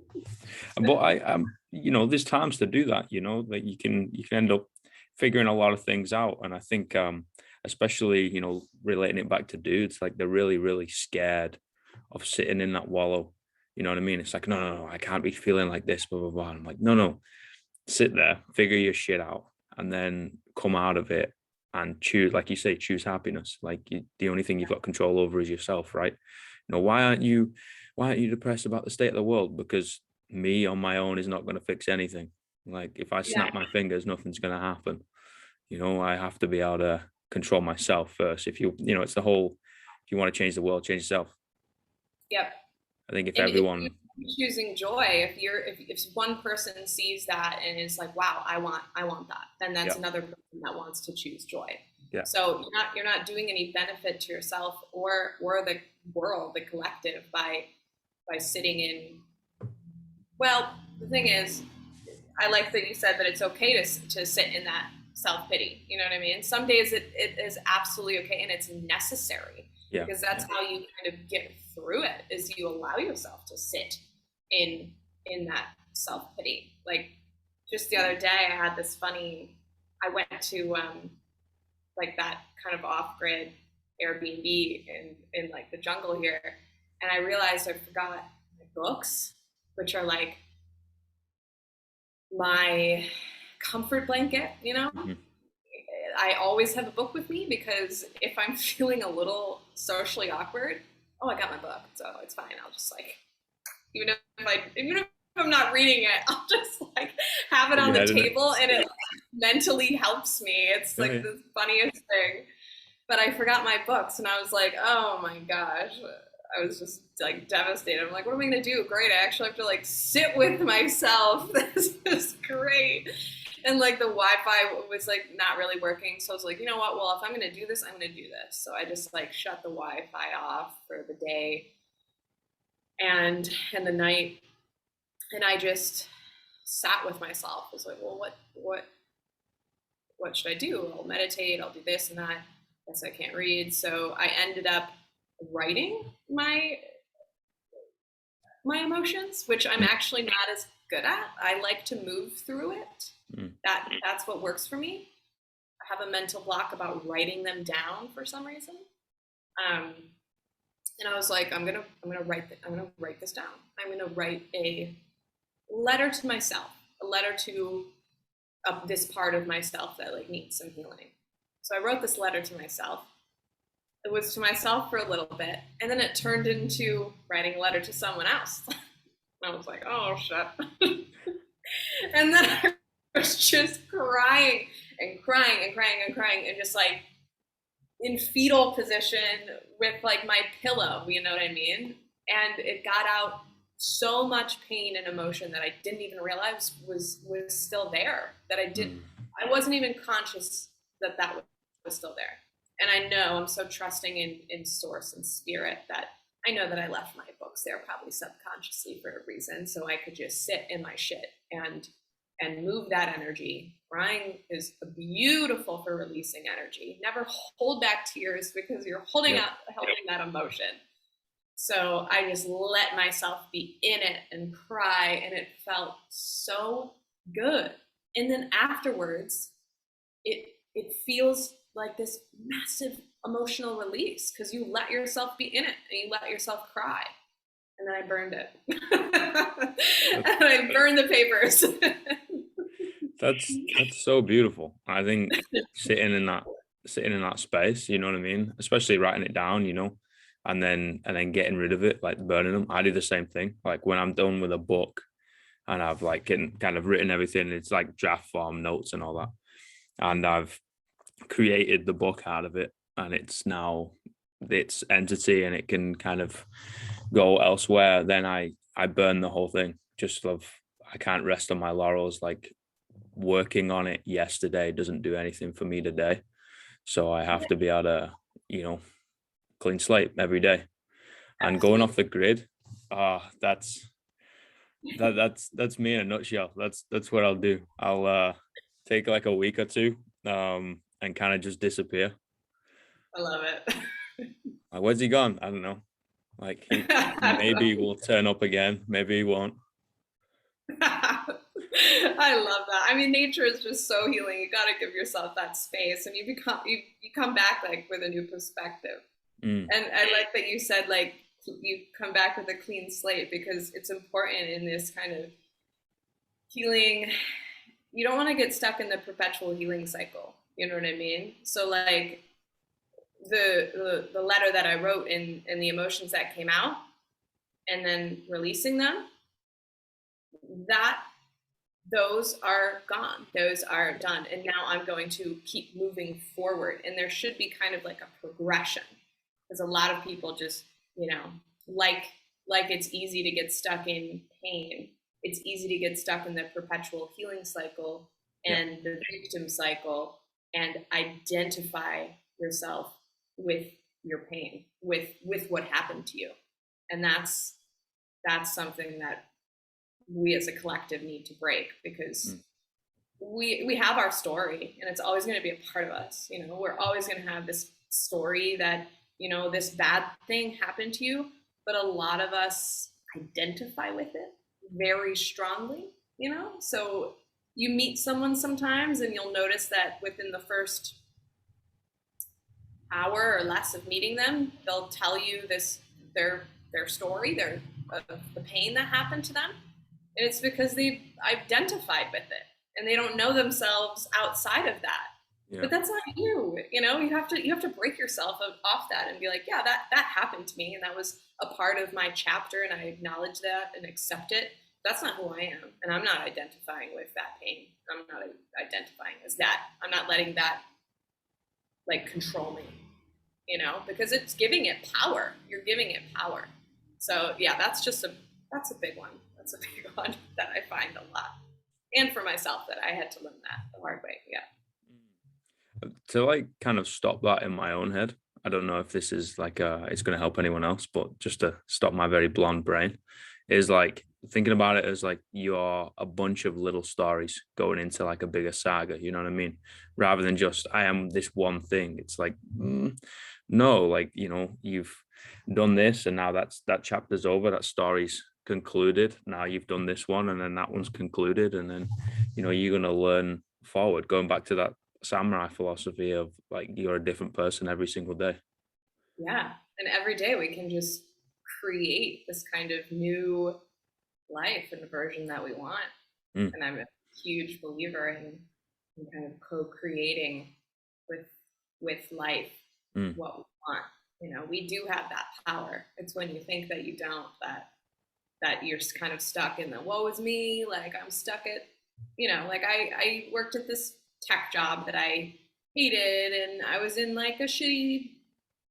But there's times to do that, that you can end up figuring a lot of things out. And I think, especially, relating it back to dudes, like they're really, really scared of sitting in that wallow. You know what I mean? It's like, no, I can't be feeling like this, blah, blah, blah. I'm like, no, sit there, figure your shit out, and then come out of it and choose, like you say, choose happiness. Like the only thing you've got control over is yourself, right? Why aren't you depressed about the state of the world? Because me on my own is not going to fix anything. Like if I snap my fingers, nothing's going to happen. I have to be able to control myself first. If it's the whole, if you want to change the world, change yourself. Yep. I think if everyone choosing joy. If one person sees that and is like, wow, I want that, then that's Yeah. another person that wants to choose joy. Yeah. So you're not doing any benefit to yourself or the world, the collective, by sitting in. Well, the thing is, I like that you said that it's okay to sit in that self pity. You know what I mean? Some days it is absolutely okay and it's necessary, Yeah. because that's how you kind of get through it, is you allow yourself to sit in that self pity. Like, just the other day, I had this funny. I went to like that kind of off grid Airbnb in like the jungle here, and I realized I forgot my books, which are like my comfort blanket, you know? Mhm. I always have a book with me, because if I'm feeling a little socially awkward, oh, I got my book, so it's fine. I'll just like, even if I'm not reading it, I'll just like have it Put on your the head in it. table, and it mentally helps me. It's Yeah, like yeah. the funniest thing. But I forgot my books, and I was like, oh my gosh. I was just like devastated. I'm like, what am I gonna do? Great, I actually have to like sit with myself. This is great. And like the Wi-Fi was like not really working, so I was like, you know what? Well, if I'm gonna do this, I'm gonna do this. So I just like shut the Wi-Fi off for the day and the night, and I just sat with myself. I was like, well, what should I do? I'll meditate. I'll do this and that. I guess I can't read, so I ended up writing my emotions, which I'm Mm, actually not as good at. I like to move through it. mm, That's what works for me. I have a mental block about writing them down for some reason. Um, and I was like, I'm gonna write this down. I'm gonna write a letter to myself, a letter to this part of myself that like needs some healing. So I wrote this letter to myself. It was to myself for a little bit, and then it turned into writing a letter to someone else. I was like, oh shit. And then I was just crying and crying and crying and crying, and just like in fetal position with like my pillow, you know what I mean? And it got out so much pain and emotion that I didn't even realize was still there. mm. I wasn't even conscious that was still there. And I know I'm so trusting in source and spirit that I know that I left my books there probably subconsciously for a reason, so I could just sit in my shit and move that energy. Crying is beautiful for releasing energy. Never hold back tears, because you're holding that emotion. So I just let myself be in it and cry, and it felt so good. And then afterwards, it feels like this massive emotional release, because you let yourself be in it and you let yourself cry. And then I burned it. And I burned the papers. That's so beautiful. I think sitting in that space, you know what I mean? Especially writing it down, and then getting rid of it, like burning them. I do the same thing. Like when I'm done with a book and I've like kind of written everything, it's like draft form notes and all that. And I've created the book out of it, and it's now its entity and it can kind of go elsewhere. Then I burn the whole thing. Just love, I can't rest on my laurels. Like working on it yesterday doesn't do anything for me today. So I have to be able to, clean slate every day. And going off the grid, that's me in a nutshell. That's what I'll do. I'll take like a week or two and kind of just disappear. I love it. Like, where's he gone? I don't know. Like maybe will turn up again, maybe he won't. I love that. I mean, nature is just so healing. You got to give yourself that space, and you come back like with a new perspective. Mm, And I like that you said like you come back with a clean slate, because it's important in this kind of healing. You don't want to get stuck in the perpetual healing cycle. You know what I mean? So like the letter that I wrote and the emotions that came out, and then releasing them, that those are gone. Those are done. And now I'm going to keep moving forward. And there should be kind of like a progression, because a lot of people just, like like it's easy to get stuck in pain. It's easy to get stuck in the perpetual healing cycle Yeah. and the victim cycle and identify yourself with your pain, with what happened to you. And that's something that we as a collective need to break, because we have our story and it's always going to be a part of us. You know, we're always going to have this story that, you know, this bad thing happened to you, but a lot of us identify with it very strongly, you know? So you meet someone sometimes and you'll notice that within the first hour or less of meeting them, they'll tell you their story, their the pain that happened to them. And it's because they've identified with it and they don't know themselves outside of that. Yeah. But that's not you. You know, you have to break yourself off that and be like, yeah, that happened to me and that was a part of my chapter and I acknowledge that and accept it. That's not who I am, and I'm not identifying with that pain. I'm not identifying as that. I'm not letting that like control me, you know, because it's giving it power. You're giving it power. So yeah, that's a big one. That's a big one that I find a lot, and for myself that I had to learn that the hard way. Yeah. To like kind of stop that in my own head. I don't know if this is like it's going to help anyone else, but just to stop my very blonde brain, is like thinking about it as like you're a bunch of little stories going into like a bigger saga. You know what I mean? Rather than just I am this one thing. It's like no, like you know you've done this and now that chapter's over. That story's concluded. Now you've done this one and then that one's concluded, and then you know you're going to learn forward. Going back to that samurai philosophy of like you're a different person every single day. Yeah. And every day we can just create this kind of new life and version that we want. Mm, And I'm a huge believer in kind of co-creating with life mm, what we want. You know, we do have that power. It's when you think that you don't that you're kind of stuck in the woe is me, like I'm stuck at, you know, like I worked at this tech job that I hated and I was in like a shitty,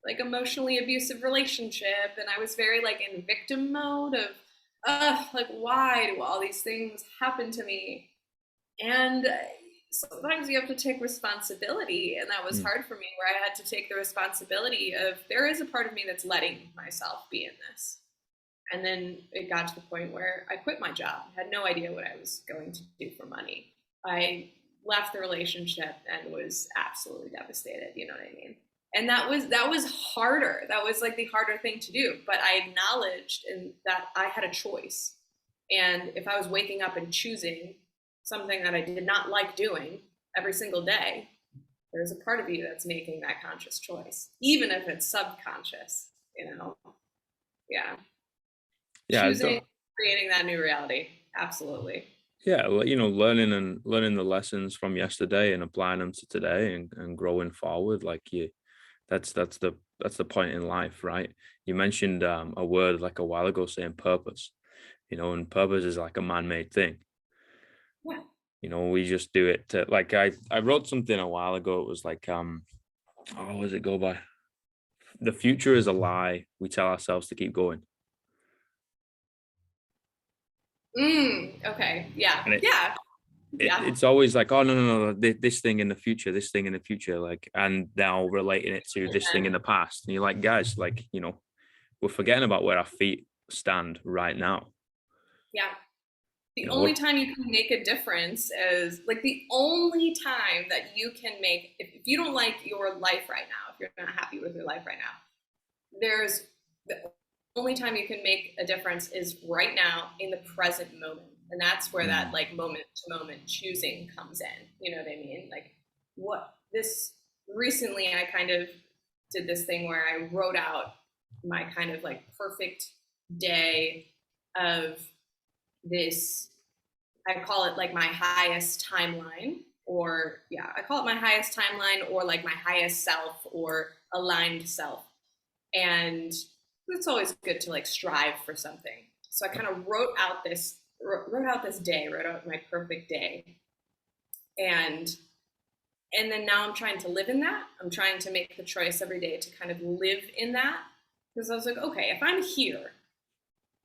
like emotionally abusive relationship and I was very like in victim mode of like why do all these things happen to me? And sometimes you have to take responsibility, and that was mm, hard for me, where I had to take the responsibility of there is a part of me that's letting myself be in this. And then it got to the point where I quit my job. I had no idea what I was going to do for money. I left the relationship and was absolutely devastated, you know what I mean? And that was harder. That was like the harder thing to do. But I acknowledged in that I had a choice. And if I was waking up and choosing something that I did not like doing every single day, there's a part of you that's making that conscious choice, even if it's subconscious, you know? Yeah. yeah, Choosing, creating that new reality. Absolutely. yeah, you know, learning the lessons from yesterday and applying them to today and growing forward. Like you, that's the point in life, right? You mentioned a word like a while ago saying purpose, you know, and purpose is like a man-made thing. Yeah. You know, we just do it to like I wrote something a while ago. It was like oh, what does it go by? The future is a lie. We tell ourselves to keep going. Okay. Yeah. And Yeah. Yeah. it's always like, oh no, this thing in the future, this thing in the future, like, and now relating it to this thing in the past. And you're like, guys, like, you know, we're forgetting about where our feet stand right now. Yeah. The You know only what? time you can make a difference is like the only time that you can make, if you don't like your life right now, if you're not happy with your life right now, there's the only time you can make a difference is right now in the present moment. And that's where that Mm, like moment to moment choosing comes in. You know what I mean? Like what this recently I kind of did this thing where I wrote out my kind of like perfect day of this. I call it like my highest timeline, or yeah, I call it my highest timeline, or like my highest self, or aligned self. And it's always good to like strive for something. So I kind of wrote out this day, wrote out my perfect day, and then now I'm trying to live in that. I'm trying to make the choice every day to kind of live in that, because I was like, okay, if I'm here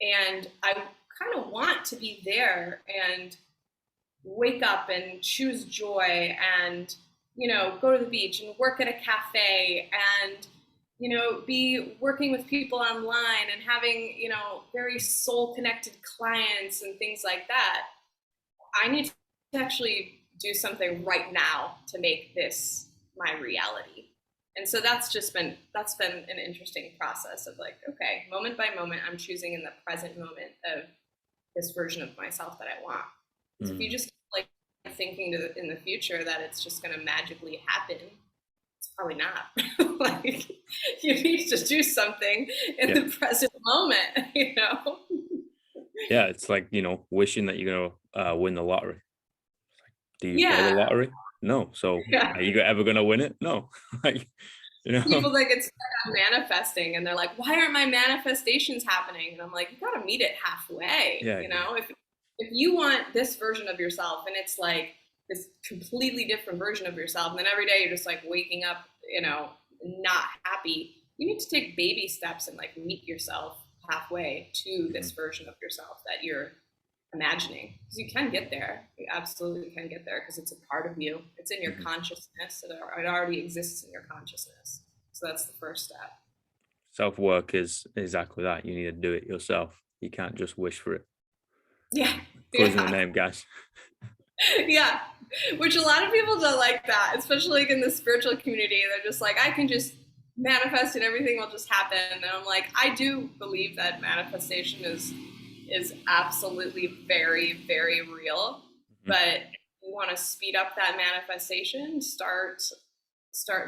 And I kind of want to be there and wake up and choose joy and, go to the beach and work at a cafe and, be working with people online and having, very soul connected clients and things like that. I need to actually do something right now to make this my reality. And so that's been an interesting process of like, okay, moment by moment, I'm choosing in the present moment of this version of myself that I want. So if you just like thinking in the future that it's just going to magically happen, it's probably not. Like you need to do something in the present moment, Yeah, it's like, wishing that you're gonna win the lottery. Do you play the lottery? No. So are you ever gonna win it? No. Like, People that get stuck on manifesting and they're like, why aren't my manifestations happening? And I'm like, you gotta meet it halfway. Yeah, If you want this version of yourself and it's like this completely different version of yourself, and then every day you're just like waking up, not happy, you need to take baby steps and like meet yourself halfway to this version of yourself that you're imagining, because you can get there. You absolutely can get there because it's a part of you. It's in your consciousness. It already exists in your consciousness. So that's the first step. Self-work is exactly that. You need to do it yourself. You can't just wish for it. Yeah. Including the name, guys. Yeah. Which a lot of people don't like that, especially like in the spiritual community. They're just like, I can just manifest and everything will just happen. And I'm like, I do believe that manifestation is absolutely very, very real. But you want to speed up that manifestation, start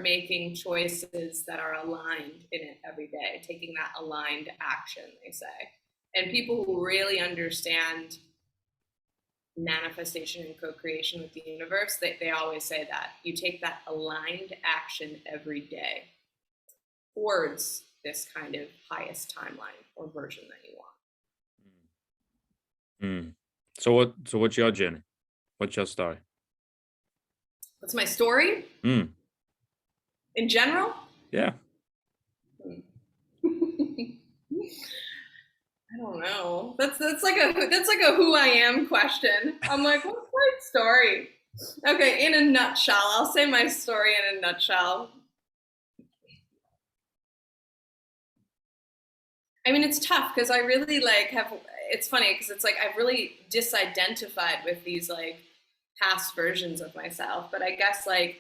making choices that are aligned in it every day, taking that aligned action, they say. And people who really understand manifestation and co-creation with the universe, they always say that you take that aligned action every day towards this kind of highest timeline or version that you want. So what's your journey? What's your story? What's my story? In general? Yeah. I don't know. That's like a who I am question. I'm like, what's my story? Okay, in a nutshell, I'll say my story in a nutshell. I mean, it's tough because I really it's funny because it's like I've really disidentified with these like past versions of myself. But I guess like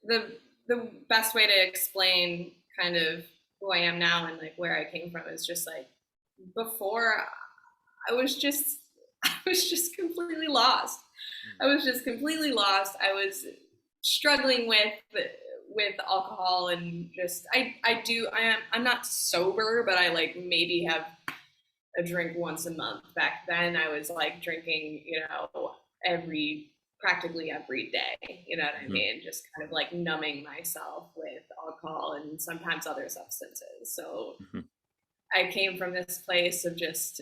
the best way to explain kind of who I am now and like where I came from is just like before I was just completely lost. I was just completely lost. I was struggling with alcohol and just I'm not sober, but I like maybe have a drink once a month. Back then I was like drinking, practically every day, you know what I mean? Just kind of like numbing myself with alcohol and sometimes other substances. So I came from this place of just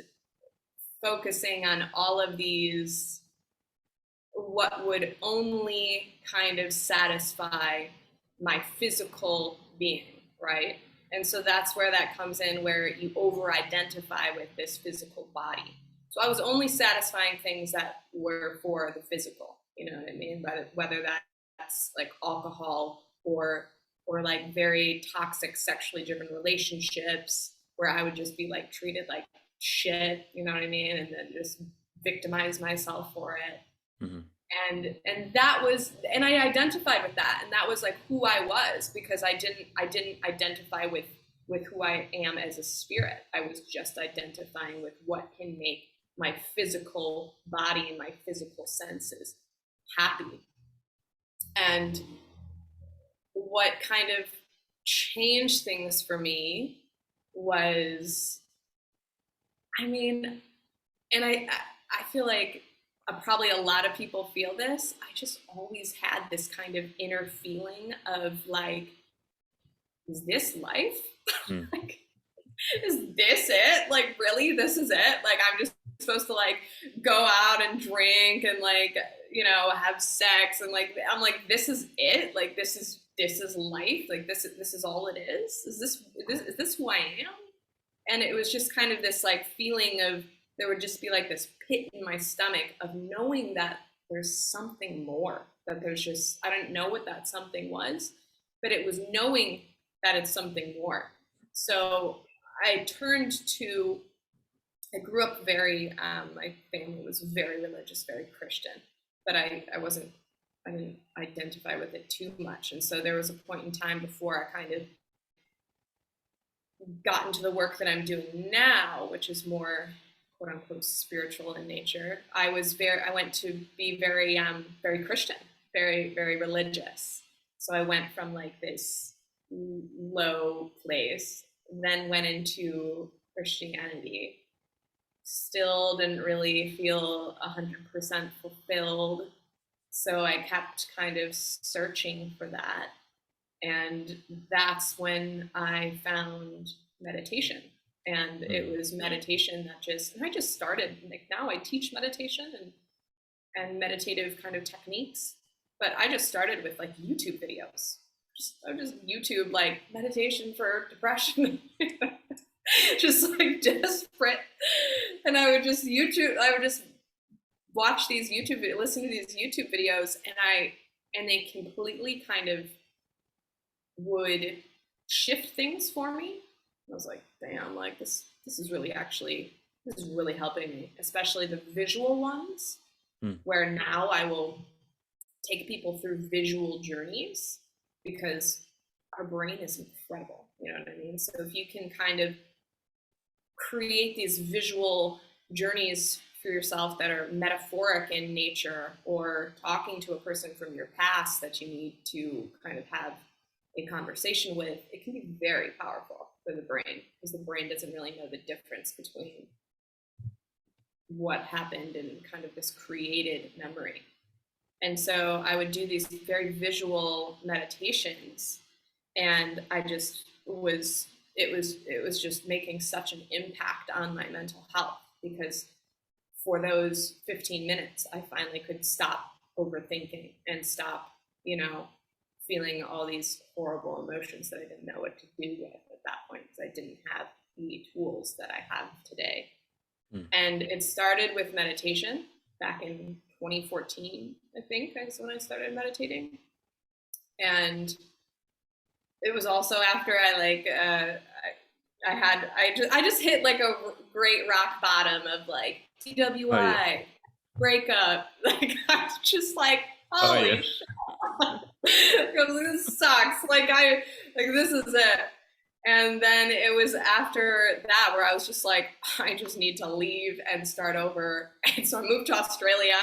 focusing on all of these, what would only kind of satisfy my physical being, right? And so that's where that comes in, where you over-identify with this physical body. So I was only satisfying things that were for the physical, you know what I mean? But whether that's like alcohol or like very toxic sexually driven relationships where I would just be like treated like shit, you know what I mean? And then just victimize myself for it. And that was, and I identified with that, and that was like who I was, because I didn't identify with who I am as a spirit. I was just identifying with what can make my physical body and my physical senses happy. And what kind of changed things for me was, I mean, and I feel like probably a lot of people feel this. I just always had this kind of inner feeling of like, is this life? Like, is this it? Like, really, this is it? Like, I'm just supposed to like go out and drink and like, have sex and like, I'm like, this is it? Like, this is life? Like, this is all it is? Is this who I am? And it was just kind of this like feeling of, there would just be like this pit in my stomach of knowing that there's something more, that there's just, I didn't know what that something was, but it was knowing that it's something more. So I turned to, I grew up very, my family was very religious, very Christian, but I didn't identify with it too much. And so there was a point in time before I kind of got into the work that I'm doing now, which is more quote unquote spiritual in nature. I went to be very, very Christian, very, very religious. So I went from like this low place, then went into Christianity, still didn't really feel 100% fulfilled. So I kept kind of searching for that. And that's when I found meditation. And it was meditation that and I just started, like now I teach meditation and meditative kind of techniques, but I just started with like YouTube videos. I would just YouTube like meditation for depression. Just like desperate. And I would just watch these listen to these YouTube videos, and they completely kind of would shift things for me. I was like, damn, like this is really helping me, especially the visual ones, where now I will take people through visual journeys, because our brain is incredible. You know what I mean? So if you can kind of create these visual journeys for yourself that are metaphoric in nature, or talking to a person from your past that you need to kind of have a conversation with, it can be very powerful for the brain, because the brain doesn't really know the difference between what happened and kind of this created memory. And so I would do these very visual meditations, and it was just making such an impact on my mental health, because for those 15 minutes, I finally could stop overthinking and stop, feeling all these horrible emotions that I didn't know what to do with at that point, because I didn't have the tools that I have today. And it started with meditation back in 2014, I think, is when I started meditating. And it was also after I just hit like a great rock bottom of like TWI, breakup. Like I was just like, holy shit. This sucks. This is it. And then it was after that where I was just like, I just need to leave and start over. And so I moved to Australia.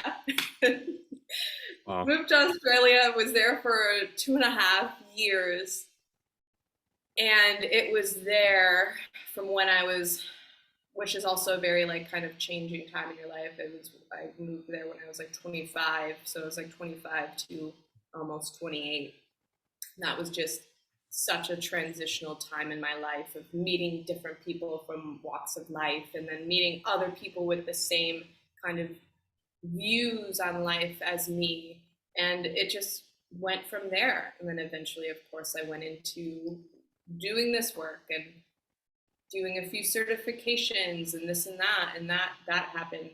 Wow. Moved to Australia, was there for 2.5 years. And it was there from when which is also a very like kind of changing time in your life. I moved there when I was like 25. So it was like 25 to almost 28. And that was just such a transitional time in my life of meeting different people from walks of life, and then meeting other people with the same kind of views on life as me. And it just went from there. And then eventually, of course, I went into doing this work and doing a few certifications and this and that. And that happened,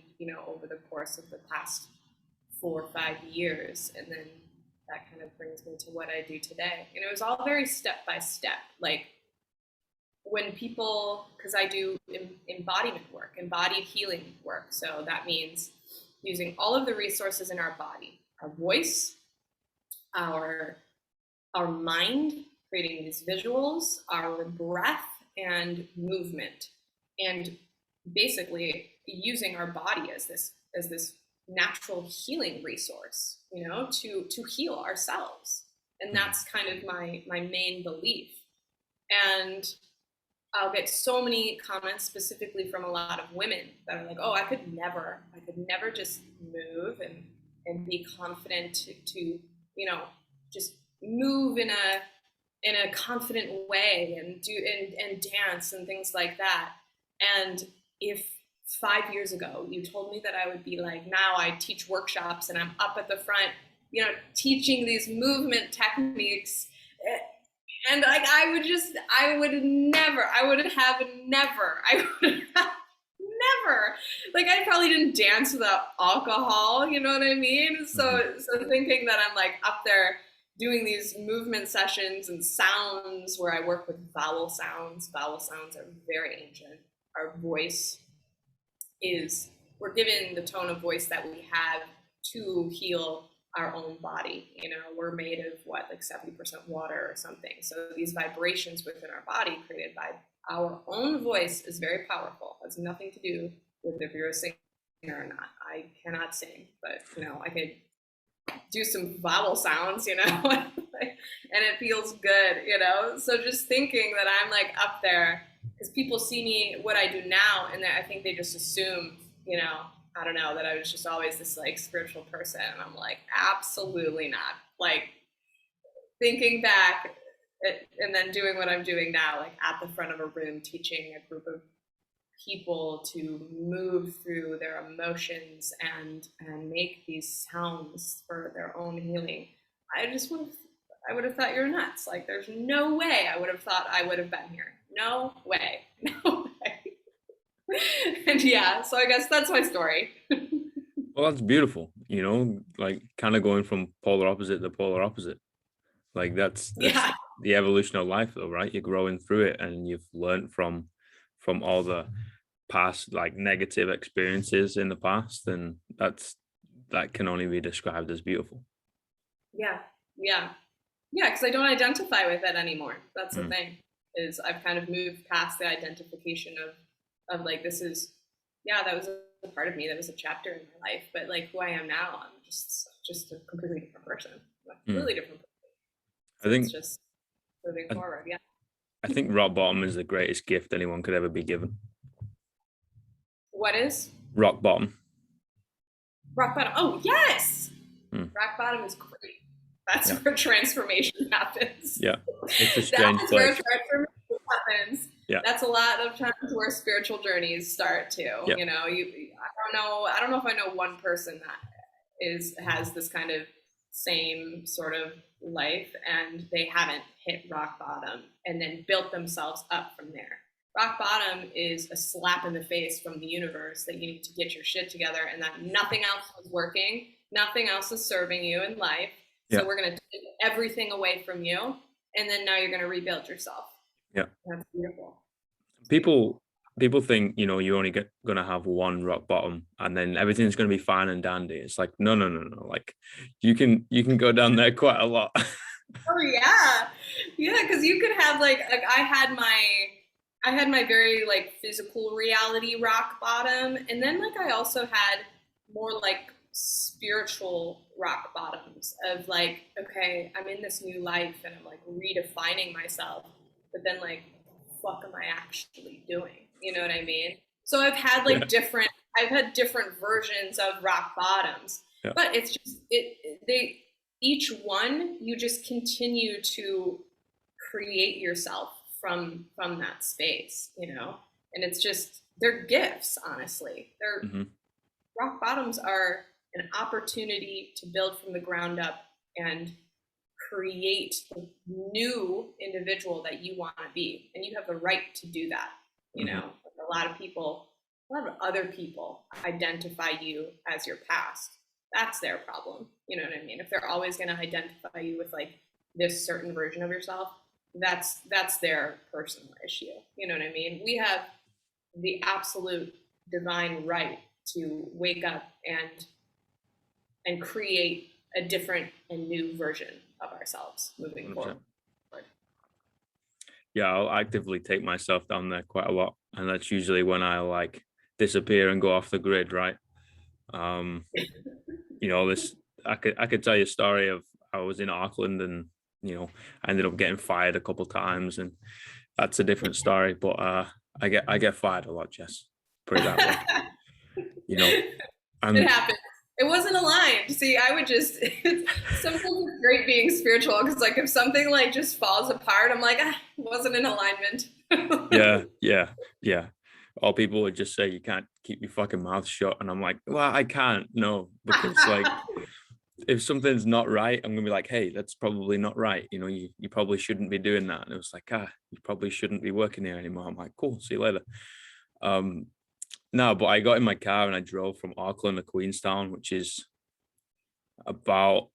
over the course of the past 4 or 5 years. And then that kind of brings me to what I do today. And it was all very step by step. Like when people, because I do embodiment work, embodied healing work. So that means using all of the resources in our body, our voice, our mind, creating these visuals, our breath and movement, and basically using our body as this natural healing resource, to heal ourselves. And that's kind of my main belief. And I'll get so many comments specifically from a lot of women that are like, oh, I could never just move and be confident to just move in a confident way and do and dance and things like that. And if 5 years ago you told me that I would be like, now I teach workshops and I'm up at the front, teaching these movement techniques, And like I would have never, like I probably didn't dance without alcohol, you know what I mean? So thinking that I'm like up there doing these movement sessions and sounds where I work with vowel sounds. Vowel sounds are very ancient. Our voice is, we're given the tone of voice that we have to heal our own body. You know, we're made of what, like 70% water or something. So these vibrations within our body created by our own voice is very powerful. It has nothing to do with if you're a singer or not. I cannot sing, but you know, I could do some vowel sounds, you know, and it feels good, you know. So just thinking that I'm like up there, because people see me what I do now, and I think they just assume, you know, I don't know, that I was just always this like spiritual person, and I'm like, absolutely not. Like thinking back and then doing what I'm doing now, like at the front of a room, teaching a group of people to move through their emotions and make these sounds for their own healing. I would have thought you're nuts. Like there's no way I would have thought I would have been here. No way. No way. And yeah, so I guess that's my story. Well, that's beautiful, you know, like kind of going from polar opposite to polar opposite. Like that's Yeah. the evolution of life though, right? You're growing through it and you've learned from all the past like negative experiences in the past, and that can only be described as beautiful. Yeah. Yeah. Yeah, because I don't identify with it anymore. That's the thing, is I've kind of moved past the identification of like, this is, yeah, that was a part of me, that was a chapter in my life, but like who I am now, I'm just a completely different person, a completely different person. So I think it's just moving forward. Yeah. I think rock bottom is the greatest gift anyone could ever be given. What is Rock bottom. rock bottom? Oh yes, rock bottom is great. That's where transformation happens. Yeah, it's a strange That's place. where transformation happens. Yeah, that's a lot of times where spiritual journeys start too. Yeah. You know, I don't know if I know one person that has this kind of same sort of life and they haven't hit rock bottom and then built themselves up from there. Rock bottom is a slap in the face from the universe that you need to get your shit together and that nothing else is working, nothing else is serving you in life. So we're going to take everything away from you, and then now you're going to rebuild yourself. Yeah, that's beautiful. People think, you know, you're only going to have one rock bottom and then everything's going to be fine and dandy. It's like no. Like you can go down there quite a lot. Oh yeah, because you could have like I had my very like physical reality rock bottom, and then like I also had more like spiritual rock bottoms of like, okay, I'm in this new life and I'm like redefining myself, but then like, what the fuck am I actually doing? You know what I mean? So I've had like different versions of rock bottoms, but it's just each one you just continue to create yourself from that space, you know, and it's just, they're gifts, honestly. They're rock bottoms are an opportunity to build from the ground up and create the new individual that you want to be. And you have the right to do that. You know, a lot of other people identify you as your past. That's their problem. You know what I mean? If they're always going to identify you with like this certain version of yourself, that's their personal issue. You know what I mean? We have the absolute divine right to wake up and create a different and new version of ourselves moving forward. Yeah, I'll actively take myself down there quite a lot, and that's usually when I like disappear and go off the grid, right? You know, this I could tell you a story of I was in Auckland and, you know, I ended up getting fired a couple times, and that's a different story. But I get fired a lot, Jess. Put it that way. You know, it happened. It wasn't aligned. See, I would just sometimes it's great being spiritual because like if something like just falls apart, I'm like, it wasn't in alignment. Yeah. Or people would just say you can't keep your fucking mouth shut, and I'm like, well, I can't, no, because like if something's not right, I'm gonna be like, hey, that's probably not right. You know, you probably shouldn't be doing that. And it was like, you probably shouldn't be working here anymore. I'm like, cool, see you later. Um, no, but I got in my car and I drove from Auckland to Queenstown, which is about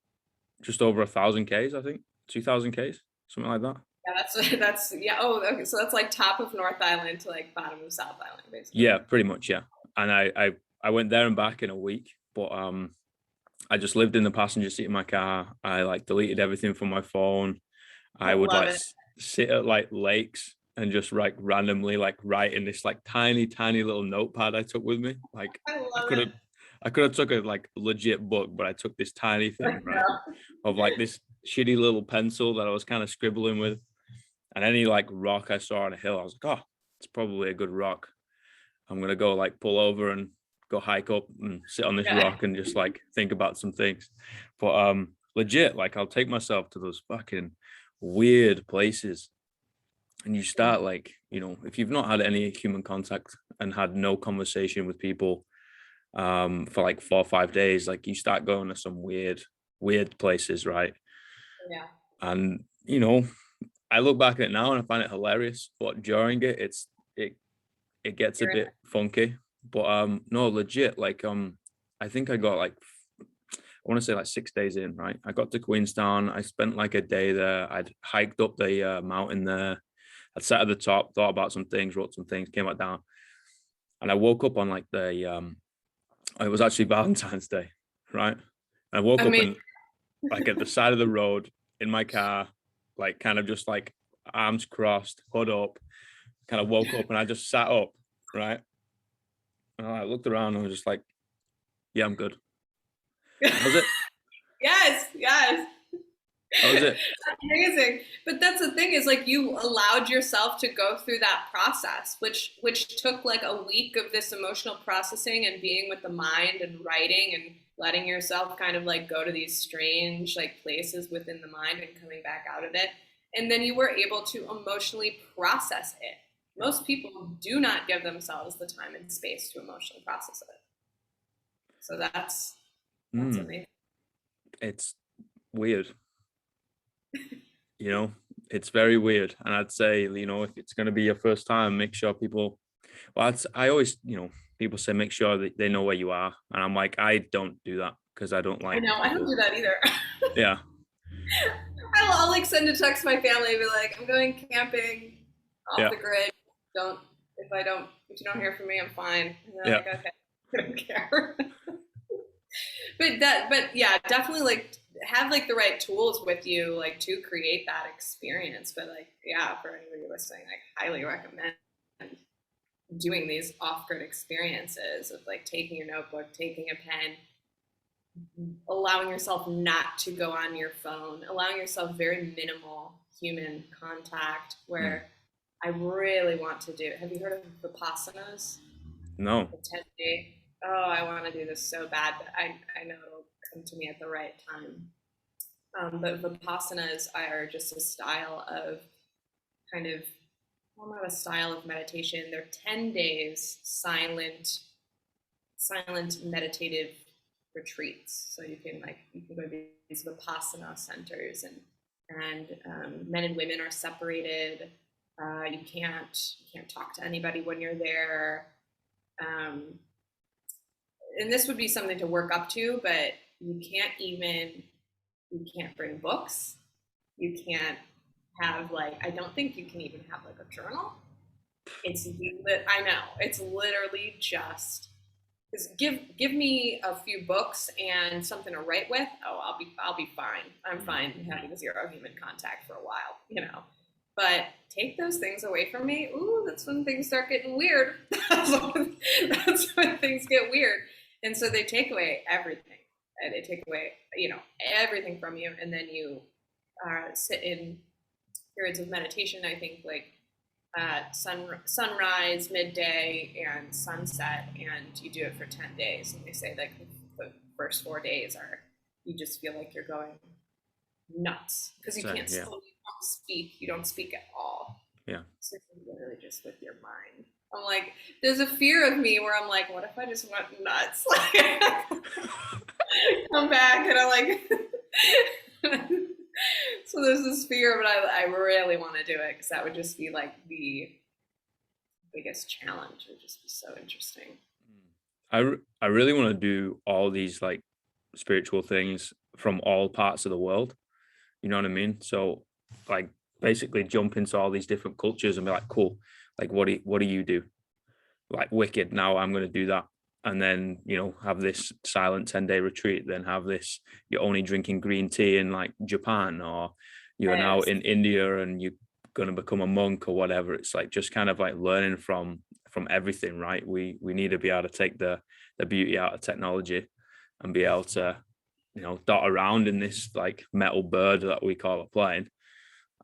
just over 1,000 k's, I think, 2,000 k's, something like that. Yeah, that's yeah. Oh, okay. So that's like top of North Island to like bottom of South Island, basically. Yeah, pretty much, yeah. And I went there and back in a week, but I just lived in the passenger seat of my car. I like deleted everything from my phone. I I would love like it. sit at like lakes and just like randomly like write in this like tiny little notepad I took with me. Like I I love could it. have I could have took a like legit book, but I took this tiny I thing, right? know. Of like this shitty little pencil that I was kind of scribbling with. And any like rock I saw on a hill, I was like, oh, it's probably a good rock. I'm gonna go like pull over and go hike up and sit on this Yeah. rock and just like think about some things. But legit, like I'll take myself to those fucking weird places and you start like, you know, if you've not had any human contact and had no conversation with people for like 4 or 5 days, like you start going to some weird places, right? Yeah. And you know, I look back at it now and I find it hilarious, but during it, it it gets a You're in bit funky. But no, legit, like I think I got like I want to say like 6 days in, right? I got to Queenstown. I spent like a day there. I'd hiked up the mountain there. I'd sat at the top, thought about some things, wrote some things, came back down, and I woke up on like the it was actually Valentine's Day, right? And I woke I up mean, and like at the side of the road in my car, like kind of just like arms crossed, hood up, kind of woke up and I just sat up, right? And I looked around and I was just like, yeah, I'm good. That was it. yes, yes. That was it. Amazing. But that's the thing is like you allowed yourself to go through that process, which took like a week of this emotional processing and being with the mind and writing and letting yourself kind of like go to these strange like places within the mind and coming back out of it. And then you were able to emotionally process it. Most people do not give themselves the time and space to emotionally process it. So that's Mm, amazing. it's weird, you know, it's very weird. And I'd say, you know, if it's going to be your first time, make sure people, well, I always, you know, people say make sure that they know where you are. And I'm like, I don't do that because I don't I like know, I don't people. do that either. Yeah. I'll like send a text to my family and be like, I'm going camping off Yeah. the grid. Don't if you don't hear from me, I'm fine. And they're Yeah. like, okay, I don't care. But yeah, definitely like have like the right tools with you like to create that experience. But like yeah, for anybody listening, I highly recommend doing these off-grid experiences of like taking your notebook, taking a pen, allowing yourself not to go on your phone, allowing yourself very minimal human contact Mm. where I really want to do. Have you heard of Vipassanas? No. The 10-day. Oh, I want to do this so bad, but I know it'll come to me at the right time. But Vipassanas are just a style of kind of, well, not a style of meditation. They're 10 days silent meditative retreats. So you can go to these Vipassana centers and men and women are separated. You can't talk to anybody when you're there. Um, and this would be something to work up to, but you can't bring books. You can't have like I don't think you can even have like a journal. I know it's literally just because give me a few books and something to write with. Oh, I'll be fine. I'm fine having zero human contact for a while, you know. But take those things away from me. Ooh, that's when things start getting weird. That's when things get weird. And so they take away everything. And they take away, you know, everything from you, and then you sit in periods of meditation. I think like sunrise, midday, and sunset, and you do it for 10 days. And they say like the first 4 days are you just feel like you're going nuts because you So, can't yeah. still you don't speak at all. Yeah. So you're literally just with your mind. I'm like, there's a fear of me where I'm like, what if I just went nuts? come back and I'm like, so there's this fear, but I really want to do it because that would just be like the biggest challenge. It would just be so interesting. I really want to do all these like spiritual things from all parts of the world. You know what I mean? So like basically jump into all these different cultures and be like, cool, like what do you do? Like wicked, now I'm gonna do that. And then, have this silent 10-day retreat, then have this, you're only drinking green tea in like Japan, or you're now Yes. in India and you're gonna become a monk or whatever. It's like just kind of like learning from everything, right? We need to be able to take the beauty out of technology and be able to, dot around in this like metal bird that we call a plane,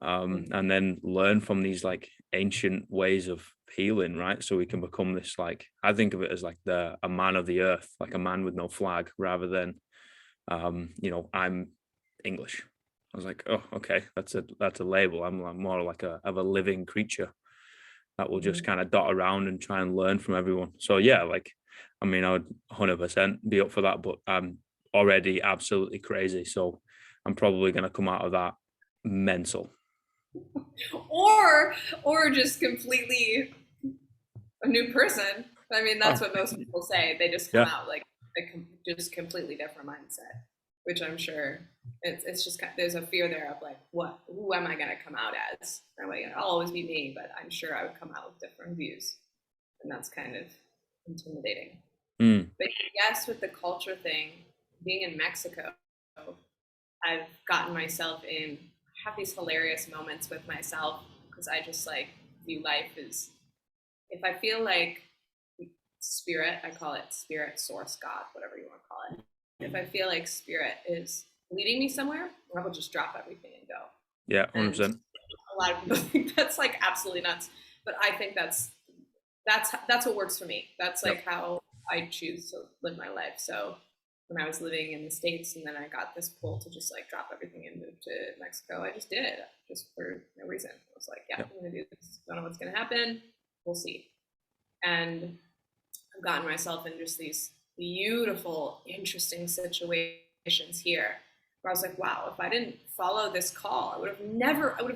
and then learn from these like ancient ways of healing, right? So we can become this, like, I think of it as like a man of the earth, like a man with no flag, rather than I'm English. I was like, oh, okay, that's a label. I'm like more like a living creature that will just Mhm. kind of dot around and try and learn from everyone. So yeah, like, I mean, I would 100% be up for that, but I'm already absolutely crazy, so I'm probably going to come out of that mental. or or just completely a new person. I mean, Oh, that's what most people say. They just come yeah, out like just completely different mindset, which I'm sure it's just there's a fear there of like, what, who am I going to come out as? Am I I'll always be me, but I'm sure I would come out with different views, and that's kind of intimidating. mm, But yes, with the culture thing, being in Mexico, I've gotten myself in have these hilarious moments with myself because I just like view life as if I feel like spirit, I call it spirit, source, God, whatever you want to call it. If I feel like spirit is leading me somewhere, I will just drop everything and go. yeah, And 100%. a lot of people think that's like absolutely nuts, but I think that's what works for me. That's Yep. like how I choose to live my life. So when I was living in the States and then I got this pull to just like drop everything and move to Mexico, I just did it just for no reason. I was like, yeah, Yep. I'm gonna do this. Don't know what's gonna happen. We'll see. And I've gotten myself in just these beautiful, interesting situations here where I was like, wow, if I didn't follow this call, I would have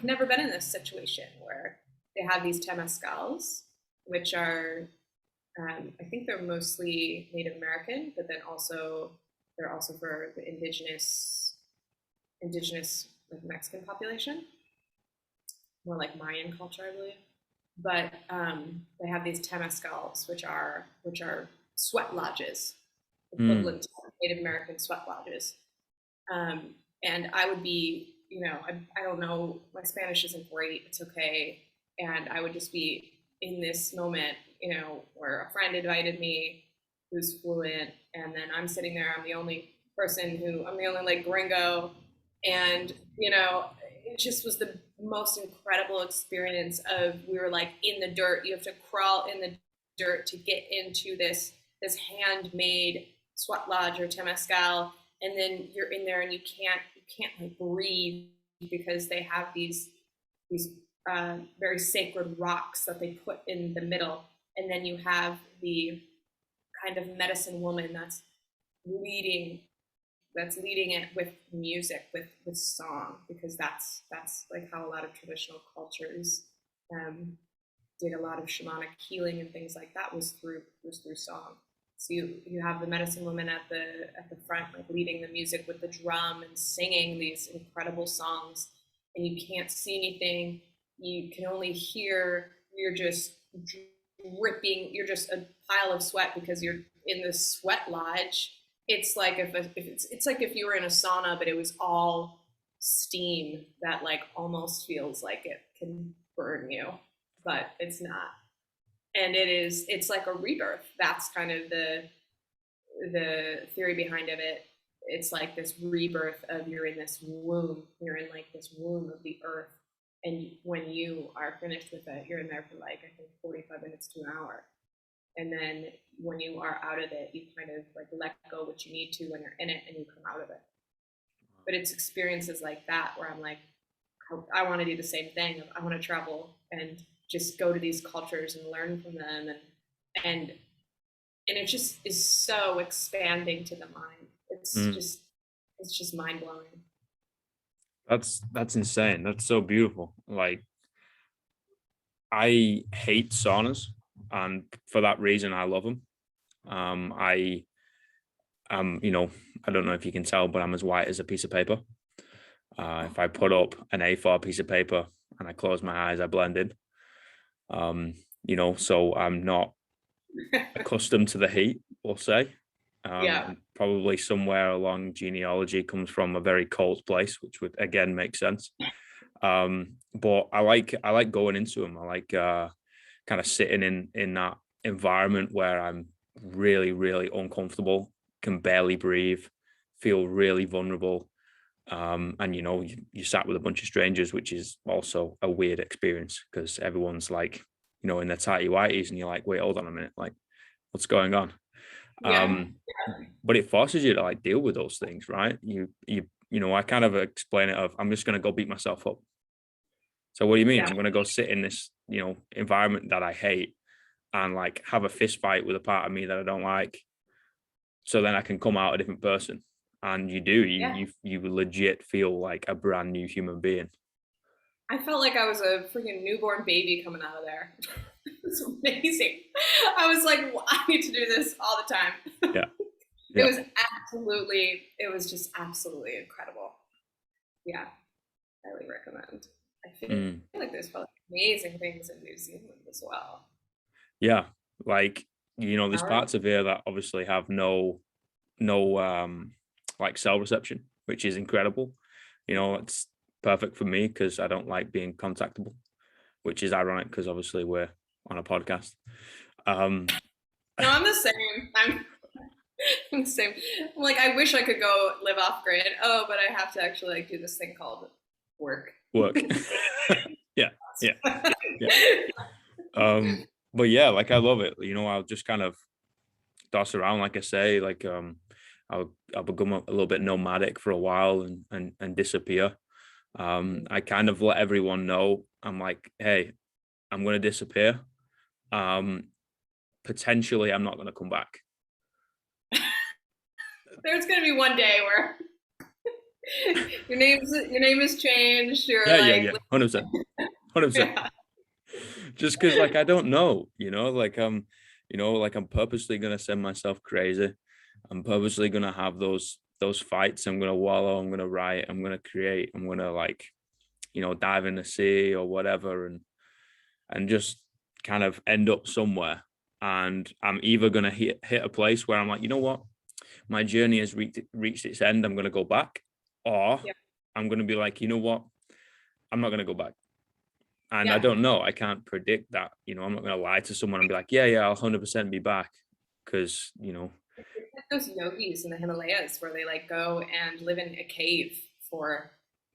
never been in this situation where they have these temescals, which are, I think they're mostly Native American, but then also they're also for the indigenous like Mexican population, more like Mayan culture, I believe. But they have these temescals, which are sweat lodges, Mm, equivalent to Native American sweat lodges. Um, and I would be, I don't know, my Spanish isn't great. It's okay. And I would just be in this moment, where a friend invited me who's fluent, and then I'm sitting there. I'm the only like gringo, and it just was the most incredible experience. Of we were like in the dirt. You have to crawl in the dirt to get into this handmade sweat lodge or temescal, and then you're in there and you can't like breathe because they have these very sacred rocks that they put in the middle, and then you have the kind of medicine woman leading that's leading it with music, with song, because that's like how a lot of traditional cultures um, did a lot of shamanic healing and things like that was through song. So you have the medicine woman at the front, like leading the music with the drum and singing these incredible songs, and you can't see anything. You can only hear. You're just dripping. You're just a pile of sweat because you're in the sweat lodge. It's like if it's like if you were in a sauna, but it was all steam that like almost feels like it can burn you, but it's not. And it's like a rebirth. That's kind of the theory behind of it. It's like this rebirth of you're in like this womb of the earth, and when you are finished with it, you're in there for like I think 45 minutes to an hour, and then when you are out of it, you kind of like let go what you need to when you're in it, and you come out of it. But it's experiences like that where I'm like, I want to do the same thing. I want to travel and just go to these cultures and learn from them, and and it just is so expanding to the mind. Mm. It's just mind blowing. That's insane. That's so beautiful. Like, I hate saunas, and for that reason, I love them. I am, I don't know if you can tell, but I'm as white as a piece of paper. If I put up an A4 piece of paper and I close my eyes, I blend in. So I'm not accustomed to the heat, we'll say. Yeah. And probably somewhere along genealogy comes from a very cold place, which would again make sense. But I like going into them. I like kind of sitting in that environment where I'm really, really uncomfortable, can barely breathe, feel really vulnerable. And you sat with a bunch of strangers, which is also a weird experience because everyone's like, in their tighty whities, and you're like, wait, hold on a minute, like, what's going on? Yeah. But it forces you to like deal with those things, right? I kind of explain it of, I'm just gonna go beat myself up. So what do you mean? Yeah. I'm gonna go sit in this, environment that I hate and like have a fist fight with a part of me that I don't like, so then I can come out a different person. And you do, Yeah. you legit feel like a brand new human being. I felt like I was a freaking newborn baby coming out of there. It's amazing. I was like, well, I need to do this all the time. Yeah. It Yeah. was it was just absolutely incredible. Yeah, highly recommend. I feel Mm. like there's probably amazing things in New Zealand as well. Yeah. Like, there's Power. parts of here that obviously have no like cell reception, which is incredible. It's perfect for me because I don't like being contactable, which is ironic because obviously we're on a podcast. um No, I'm the same. I'm the same. I'm like, I wish I could go live off grid. Oh, but I have to actually like do this thing called work. Work. Yeah, yeah, yeah. But yeah, like, I love it. I'll just kind of toss around, like I say, like, I'll become a little bit nomadic for a while and disappear. I kind of let everyone know, I'm like, hey, I'm going to disappear. um Potentially I'm not going to come back. There's gonna be one day where your name is changed. You're Yeah, yeah, like, yeah, 100%, 100%. yeah, Just because, like, I don't know, like, like, I'm purposely going to send myself crazy. I'm purposely going to have those fights. I'm going to wallow, I'm going to write, I'm going to create, I'm going to, like, dive in the sea or whatever, and just kind of end up somewhere. And I'm either going to hit a place where I'm like, you know what, my journey has reached its end, I'm going to go back, or yeah, I'm going to be like, you know what, I'm not going to go back. And I yeah. don't know, I can't predict that. I'm not going to lie to someone and be like, yeah, I'll 100% be back, because It's like those yogis in the Himalayas where they like go and live in a cave for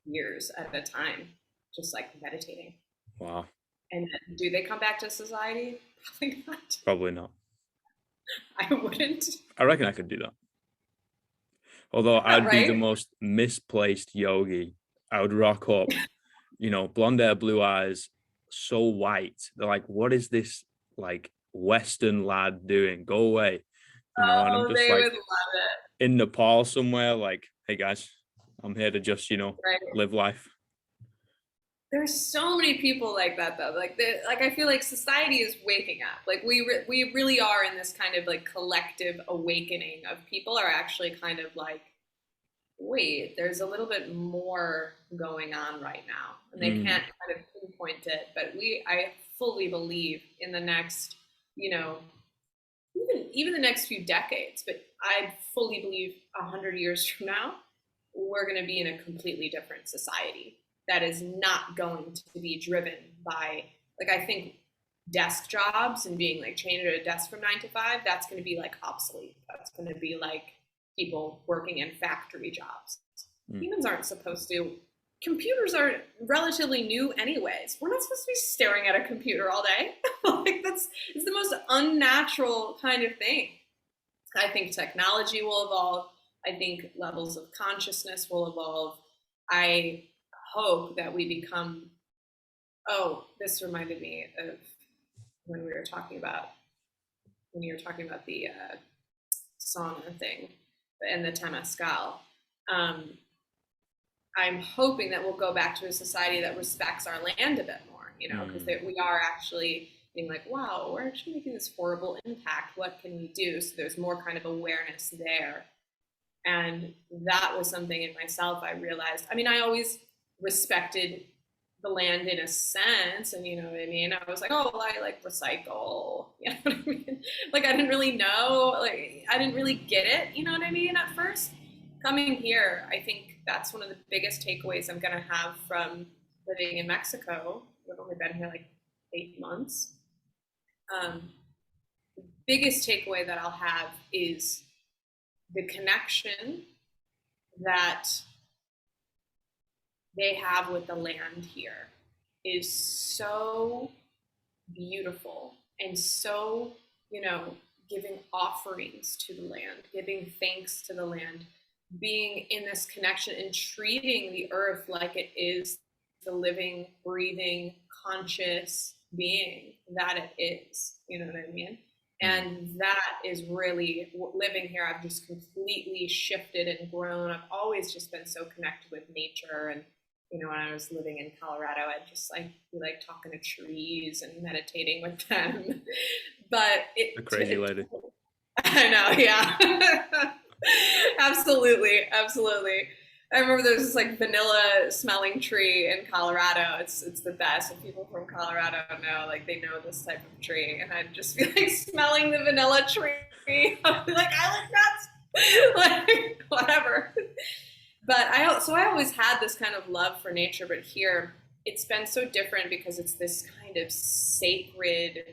years at a time, just like meditating. wow, And do they come back to society? Probably not. probably not. I wouldn't. I reckon I could do that, although I'd be the Right? most misplaced yogi. I would rock up, blonde hair, blue eyes, so white. They're like, what is this, like, Western lad doing? Go away. And I'm Oh, just they would like love it. in Nepal somewhere, like, hey guys, I'm here to just, Right? live life. There's so many people like that though. Like I feel like society is waking up. Like we really are in this kind of like collective awakening of people are actually kind of like, wait, there's a little bit more going on right now, and they Mm, can't kind of pinpoint it. But I fully believe in the next, you know, even the next few decades. But I fully believe 100 years from now, we're going to be in a completely different society that is not going to be driven by, like, I think desk jobs and being like chained at a desk from 9 to 5, that's going to be like obsolete. That's going to be like people working in factory jobs. mm, Humans aren't supposed to. Computers are relatively new, anyways. We're not supposed to be staring at a computer all day. Like it's the most unnatural kind of thing. I think technology will evolve. I think levels of consciousness will evolve. I hope that we become. Oh, this reminded me of when we were talking about when you were talking about the sauna thing. and the Temescal. I'm hoping that we'll go back to a society that respects our land a bit more, you know, because we are actually being like, wow, we're actually making this horrible impact. What can we do? So there's more kind of awareness there. And that was something in myself I realized. I mean, I always respected the land in a sense, and you know what I mean? I was like, oh, well, I like recycle. You know what I mean? Like, I didn't really know, like, I didn't really get it, you know what I mean, at first. Coming here, I think that's one of the biggest takeaways I'm going to have from living in Mexico. I've only been here like 8 months. The biggest takeaway that I'll have is the connection that they have with the land here is so beautiful and so, you know, giving offerings to the land, giving thanks to the land, being in this connection and treating the earth like it is the living, breathing, conscious being that it is. You know what I mean? And that is really living here. I've just completely shifted and grown. I've always just been so connected with nature. And, you know, when I was living in Colorado, I'd just like be like talking to trees and meditating with them. But a crazy lady. I know, yeah. Absolutely, absolutely. I remember there's this like vanilla smelling tree in Colorado. It's the best. If people from Colorado know, like they know this type of tree, and I'd just be like smelling the vanilla tree. I'd be like, I like nuts, like whatever. But I always had this kind of love for nature, but here it's been so different because it's this kind of sacred.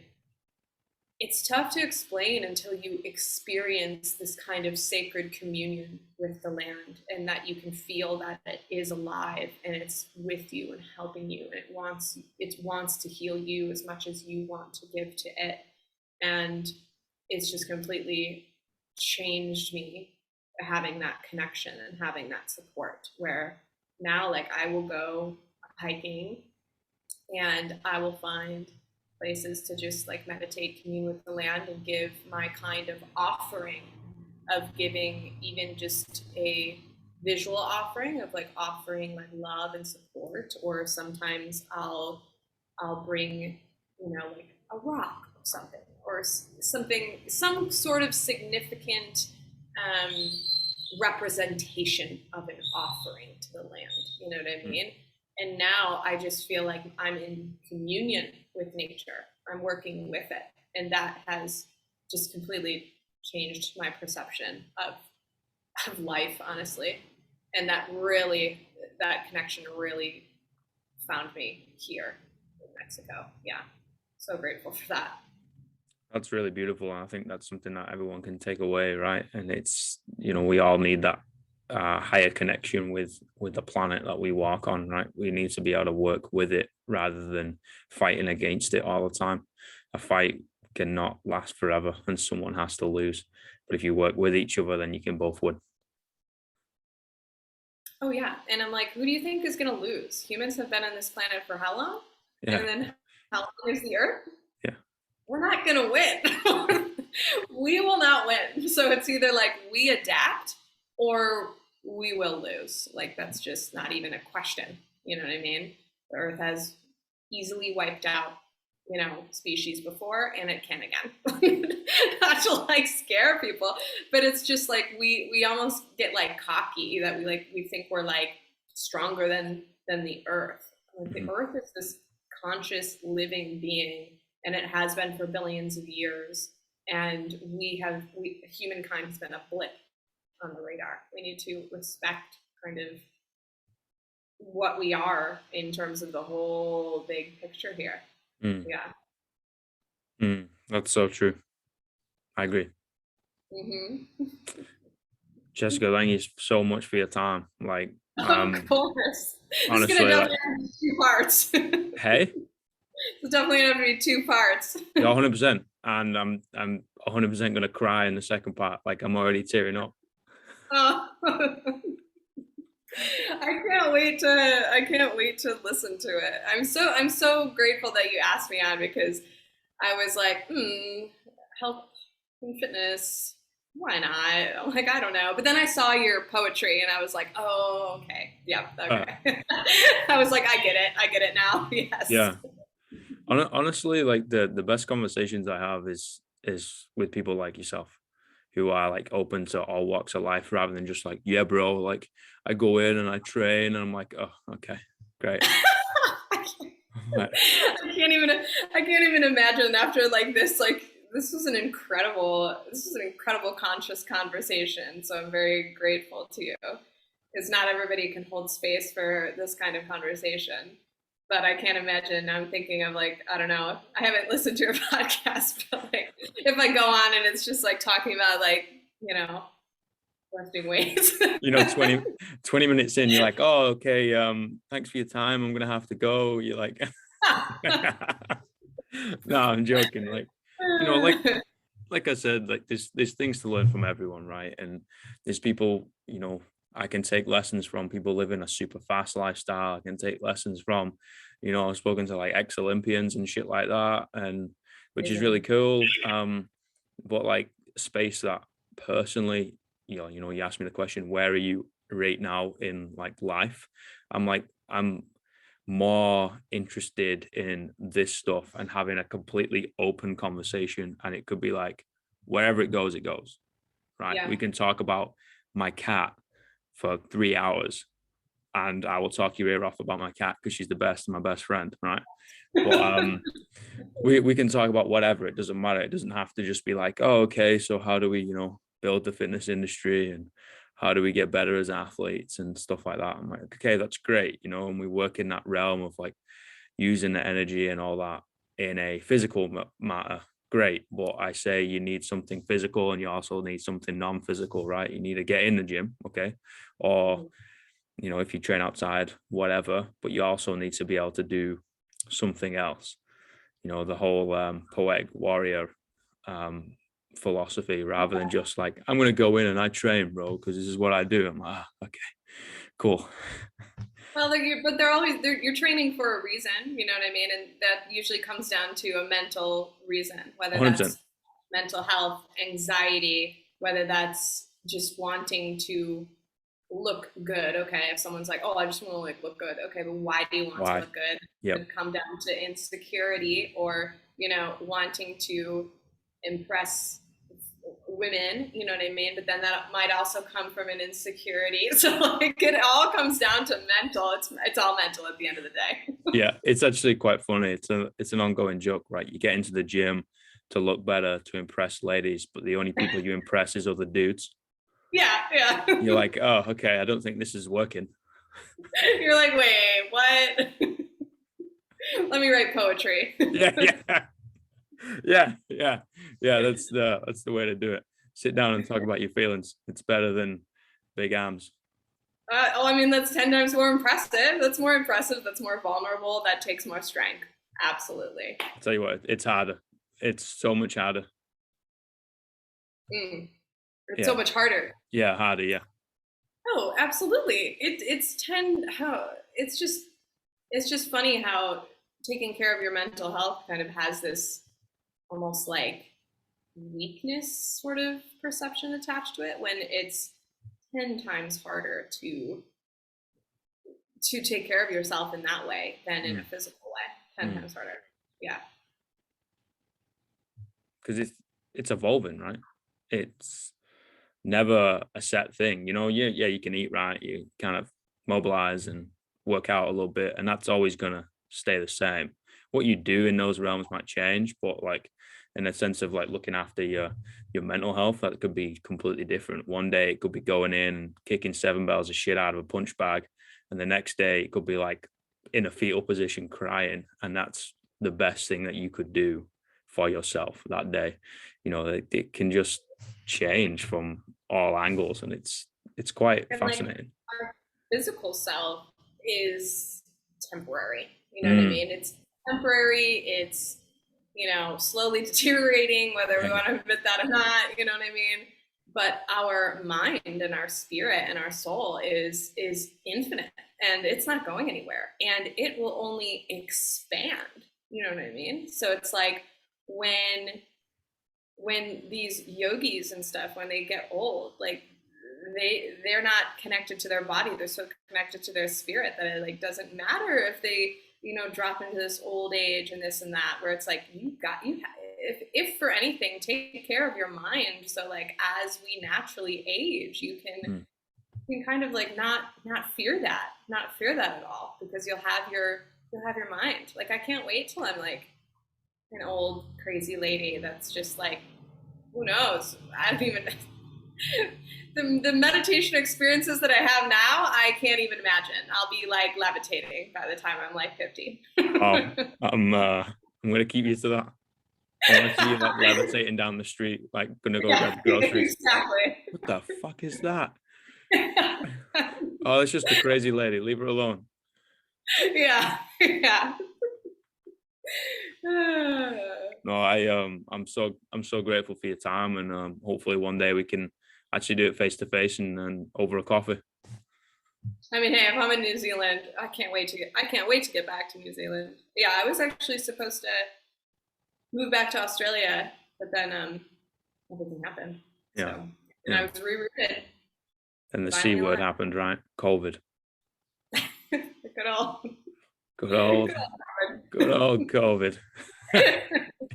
It's tough to explain until you experience this kind of sacred communion with the land, and that you can feel that it is alive and it's with you and helping you, and it wants to heal you as much as you want to give to it. And it's just completely changed me, having that connection and having that support, where now like I will go hiking and I will find places to just like meditate, commune with the land, and give my kind of offering of giving, even just a visual offering of like offering like love and support. Or sometimes I'll bring, you know, like a rock or something, or some sort of significant representation of an offering to the land. You know what I mean? And now I just feel like I'm in communion with nature. I'm working with it. And that has just completely changed my perception of life, honestly. And that connection really found me here in Mexico. Yeah. So grateful for that. That's really beautiful. And I think that's something that everyone can take away, right? And it's, you know, we all need that higher connection with the planet that we walk on, right? We need to be able to work with it rather than fighting against it all the time. A fight cannot last forever and someone has to lose. But if you work with each other, then you can both win. Oh yeah. And I'm like, who do you think is gonna lose? Humans have been on this planet for how long? Yeah. And then how long is the earth? Yeah. We're not gonna win. We will not win. So it's either like we adapt or we will lose. Like that's just not even a question. You know what I mean? The earth has easily wiped out, you know, species before, and it can again. Not to like scare people, but it's just like we almost get like cocky that we think we're like stronger than the earth. Like the earth is this conscious living being, and it has been for billions of years. And humankind has been a blip on the radar. We need to respect kind of what we are in terms of the whole big picture here. Yeah. That's so true. I agree. Jessica, thank you so much for your time. Like, of course. Honestly, it's gonna definitely have 2 parts. Hey? It's definitely gonna be 2 parts. Yeah, 100%. And I'm 100% gonna cry in the second part. Like I'm already tearing up. Oh. I can't wait to listen to it. I'm so grateful that you asked me on, because I was like, health and fitness, why not? I'm like, I don't know. But then I saw your poetry and I was like, oh, okay. Yeah, Uh, okay. I was like, I get it. I get it now. Yes. yeah. Honestly, like the best conversations I have is with people like yourself who are like open to all walks of life rather than just like, yeah, bro, like I go in and I train and I'm like, oh, okay, great. I can't even I can't even imagine after like this was an incredible conscious conversation. So I'm very grateful to you. Because not everybody can hold space for this kind of conversation. But I can't imagine. I'm thinking of like, I don't know. I haven't listened to your podcast, but like if I go on and it's just like talking about like, you know, lifting weights. You know, 20 minutes in, you're like, oh, okay, thanks for your time. I'm gonna have to go. You're like, no, I'm joking. Like, you know, like I said, like there's things to learn from everyone, right? And there's people, you know, I can take lessons from people living a super fast lifestyle. I can take lessons from, you know, I've spoken to like ex-Olympians and shit like that, and which is really Amazing. cool. But like space that personally, you asked me the question, where are you right now in like life? I'm like, I'm more interested in this stuff and having a completely open conversation. And it could be like, wherever it goes, right? Yeah. We can talk about my cat for 3 hours and I will talk your ear off about my cat because she's the best and my best friend, right? But we can talk about whatever. It doesn't matter. It doesn't have to just be like, oh, okay, so how do we, build the fitness industry and how do we get better as athletes and stuff like that. I'm like, okay, that's great, and we work in that realm of like using the energy and all that in a physical matter. Great, but I say you need something physical and you also need something non-physical, right? You need to get in the gym, okay, or if you train outside, whatever, but you also need to be able to do something else. The whole poetic warrior um, philosophy, rather than just like, I'm going to go in and I train, bro, because this is what I do. I'm like, okay, cool. Well, but you're training for a reason, you know what I mean, and that usually comes down to a mental reason, whether 100%. that's mental health, anxiety, whether that's just wanting to look good. Okay, if someone's like, "Oh, I just want to like look good," okay, but why do you want to Why? look good? Yep. Could come down to insecurity or wanting to impress women, you know what I mean? But then that might also come from an insecurity. So like it all comes down to mental. It's all mental at the end of the day. Yeah, it's actually quite funny. It's an ongoing joke, right? You get into the gym to look better, to impress ladies, but the only people you impress is other dudes. Yeah, yeah. You're like, oh, okay, I don't think this is working. You're like, wait, what? Let me write poetry. Yeah, yeah, yeah. That's the way to do it. Sit down and talk about your feelings. It's better than big arms. I mean, that's 10 times more impressive. That's more impressive. That's more vulnerable. That takes more strength. Absolutely. I'll tell you what, it's harder. It's so much harder. Mm. It's so Yeah, much harder. yeah, harder. Yeah. Oh, absolutely. It's 10. How it's just funny how taking care of your mental health kind of has this almost like weakness sort of perception attached to it when it's 10 times harder to take care of yourself in that way than in a Mm, physical way. 10 mm. times harder. Yeah. Because it's evolving, right? It's never a set thing. Yeah, you can eat right, you kind of mobilize and work out a little bit, and that's always gonna stay the same. What you do in those realms might change, but like in the sense of like looking after your mental health, that could be completely different. One day it could be going in, kicking 7 barrels of shit out of a punch bag, and the next day it could be like in a fetal position crying, and that's the best thing that you could do for yourself that day. It can just change from all angles, and it's quite And like fascinating. our physical self is temporary. You know what I Mm, mean? It's temporary. It's slowly deteriorating, whether we yeah, want to admit that or not. You know what I mean? But our mind and our spirit and our soul is infinite, and it's not going anywhere, and it will only expand. You know what I mean? So it's like when when these yogis and stuff, when they get old, like they're not connected to their body. They're so connected to their spirit that it like doesn't matter if they, you know, drop into this old age and this and that, where it's like if for anything, take care of your mind. So like as we naturally age, you can kind of like not fear that at all, because you'll have your mind. Like I can't wait till I'm like an old crazy lady that's just like, who knows? I don't even the meditation experiences that I have now, I can't even imagine. I'll be like levitating by the time I'm like 50. Oh, I'm gonna keep you to that. I want to see you like levitating down the street, like gonna go grab groceries. Exactly. What the fuck is that? Oh, it's just a crazy lady. Leave her alone. Yeah. No, I'm so grateful for your time, and hopefully one day we can actually do it face to face and over a coffee. I mean, hey, if I'm in New Zealand, I can't wait to get back to New Zealand. Yeah, I was actually supposed to move back to Australia, but then everything happened. Yeah. So, and I was rerouted. And the C word happened, right? COVID. Good old COVID.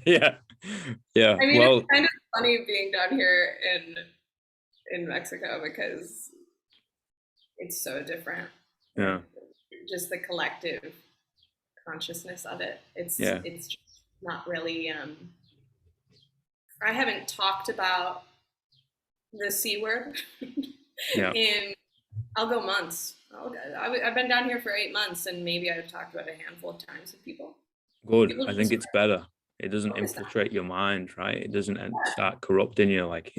Yeah. I mean, well, it's kind of funny being down here in Mexico because it's so different. Yeah. Just the collective consciousness of it. It's just not really. I haven't talked about the C word in. I'll go months. I've been down here for 8 months, and maybe I've talked about it a handful of times with people. Good. I think it's better. It doesn't infiltrate your mind, right? It doesn't start corrupting you like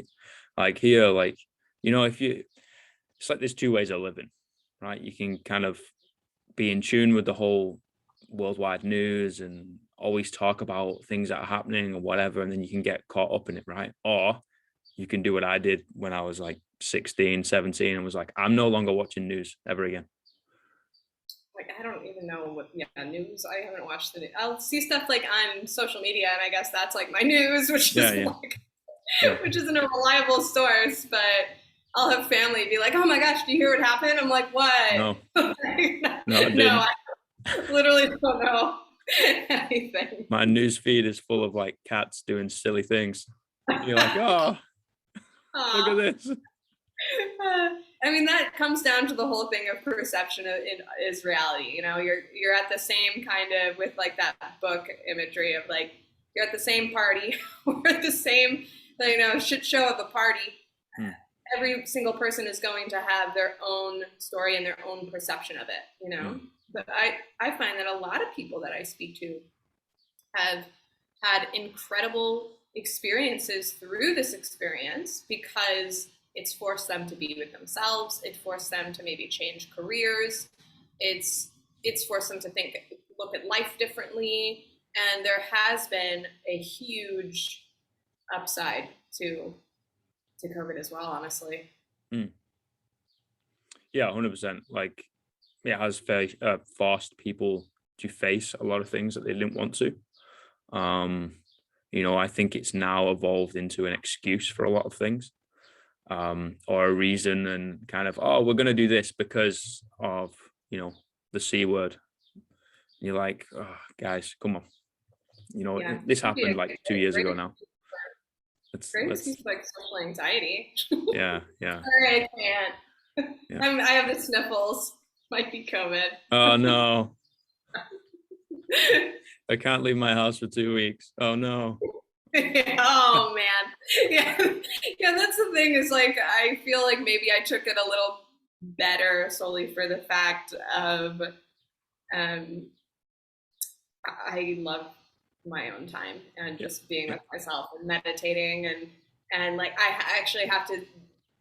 here, like, you know, it's like there's two ways of living, right? You can kind of be in tune with the whole worldwide news and always talk about things that are happening or whatever, and then you can get caught up in it, right? Or you can do what I did when I was like 16, 17 and was like, I'm no longer watching news ever again. Like, I don't even know what news. I haven't watched the news. I'll see stuff like on social media, and I guess that's like my news, which is which isn't a reliable source. But I'll have family be like, "Oh my gosh, do you hear what happened?" I'm like, "What?" No, no, I literally don't know anything. My news feed is full of like cats doing silly things. You're like, oh, look at this. I mean, that comes down to the whole thing of perception is reality. You know, you're at the same kind of, with like that book imagery of like, you're at the same party or at the same, you know, shit show of a party. Every single person is going to have their own story and their own perception of it, you know. But I find that a lot of people that I speak to have had incredible experiences through this experience because it's forced them to be with themselves. It forced them to maybe change careers. It's forced them to look at life differently. And there has been a huge upside to COVID as well, honestly. Yeah, 100%. Like, it has forced people to face a lot of things that they didn't want to. You know, I think it's now evolved into an excuse for a lot of things. Or a reason, and kind of, oh, we're going to do this because of, you know, the C word. You're like, oh, guys, come on. You know, this happened like 2 years ago now. Great excuse like social anxiety. Yeah. Sorry, I can't. Yeah. I have the sniffles. Might be COVID. Oh, no. I can't leave my house for 2 weeks. Oh, no. Oh man, yeah. That's the thing. Is like I feel like maybe I took it a little better solely for the fact of I love my own time and just being with myself and meditating and like I actually have to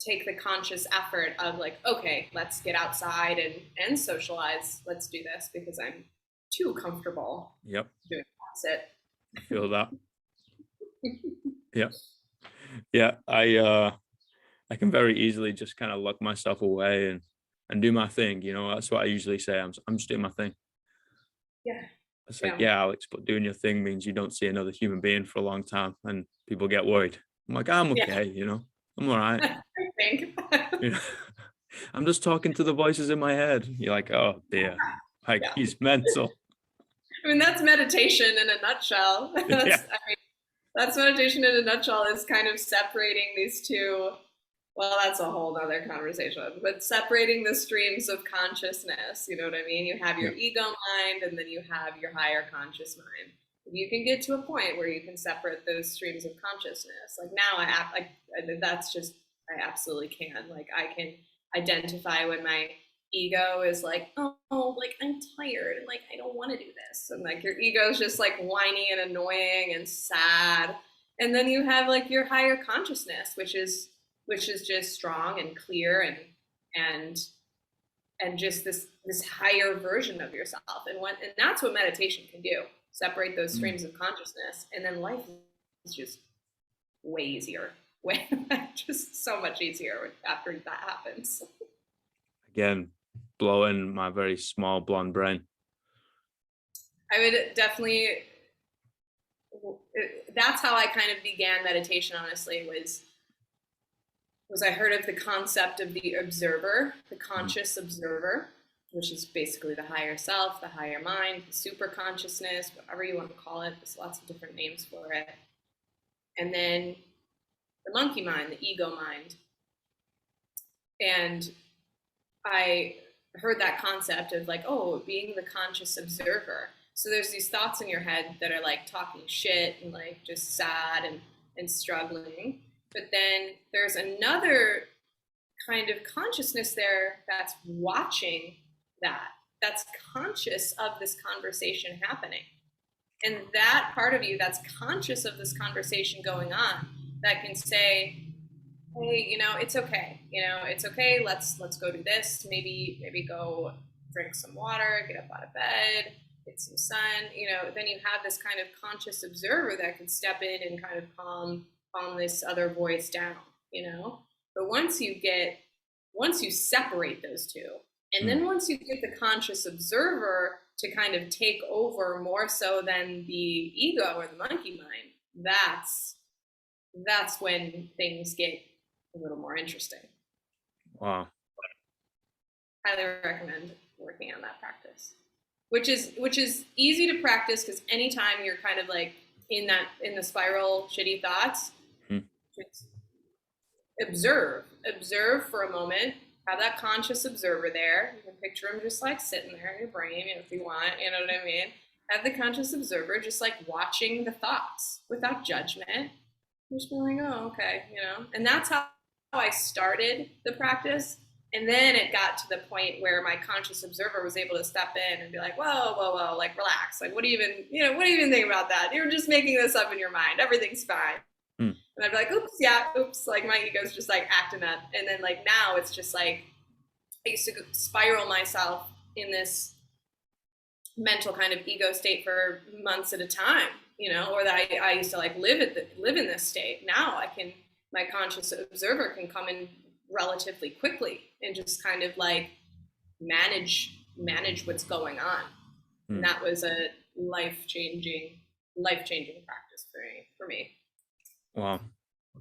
take the conscious effort of like, okay, let's get outside and socialize. Let's do this because I'm too comfortable. Yep. Doing it. I feel that. Yeah. I can very easily just kind of lock myself away and do my thing. You know, that's what I usually say. I'm just doing my thing. Yeah. It's like, yeah, Alex, but doing your thing means you don't see another human being for a long time. And People get worried. I'm like, I'm Yeah, okay, I'm all right. I think. You know, I'm just talking to the voices in my head. You're like, oh dear, like Yeah. he's mental. I mean, that's meditation in a nutshell. Yeah, That's meditation in a nutshell, is kind of separating these two. Well, that's a whole other conversation, but separating the streams of consciousness, you know what I mean? You have yeah, your ego mind and then you have your higher conscious mind. If you can get to a point where you can separate those streams of consciousness, like now that's just, I absolutely can. Like I can identify when my ego is like, oh, like I'm tired and like I don't want to do this. And like your ego is just like whiny and annoying and sad. And then you have like your higher consciousness, which is just strong and clear and and just this higher version of yourself. And that's what meditation can do. Separate those mm. streams of consciousness, and then life is just way easier. Way just so much easier after that happens. Again, blowing my very small blonde brain. I would definitely, that's how I kind of began meditation, honestly, was I heard of the concept of the observer, the conscious observer, which is basically the higher self, the higher mind, the super consciousness, whatever you want to call it. There's lots of different names for it. And then the monkey mind, the ego mind. And I heard that concept of like, oh, being the conscious observer. So there's these thoughts in your head that are like talking shit and like just sad and struggling. But then there's another kind of consciousness there that's watching that's conscious of this conversation happening. And that part of you that's conscious of this conversation going on, that can say, hey, it's okay. It's okay. Let's go do this. Maybe go drink some water, get up out of bed, get some sun. Then you have this kind of conscious observer that can step in and kind of calm this other voice down. But once you separate those two, and then once you get the conscious observer to kind of take over more so than the ego or the monkey mind, that's when things get a little more interesting. Wow. Highly recommend working on that practice, which is easy to practice, because anytime you're kind of like in the spiral shitty thoughts, just observe for a moment. Have that conscious observer there. You can picture him just like sitting there in your brain, if you want, you know what I mean? Have the conscious observer just like watching the thoughts without judgment. Just being like, oh, okay, And that's how I started the practice. And then it got to the point where my conscious observer was able to step in and be like, whoa, like relax. Like, what do you even think about that? You're just making this up in your mind. Everything's fine. And I'd be like, oops, like my ego's just like acting up. And then like now it's just like, I used to spiral myself in this mental kind of ego state for months at a time, or that I used to like live in this state. Now my conscious observer can come in relatively quickly and just kind of like manage what's going on. And that was a life-changing practice for me. Wow.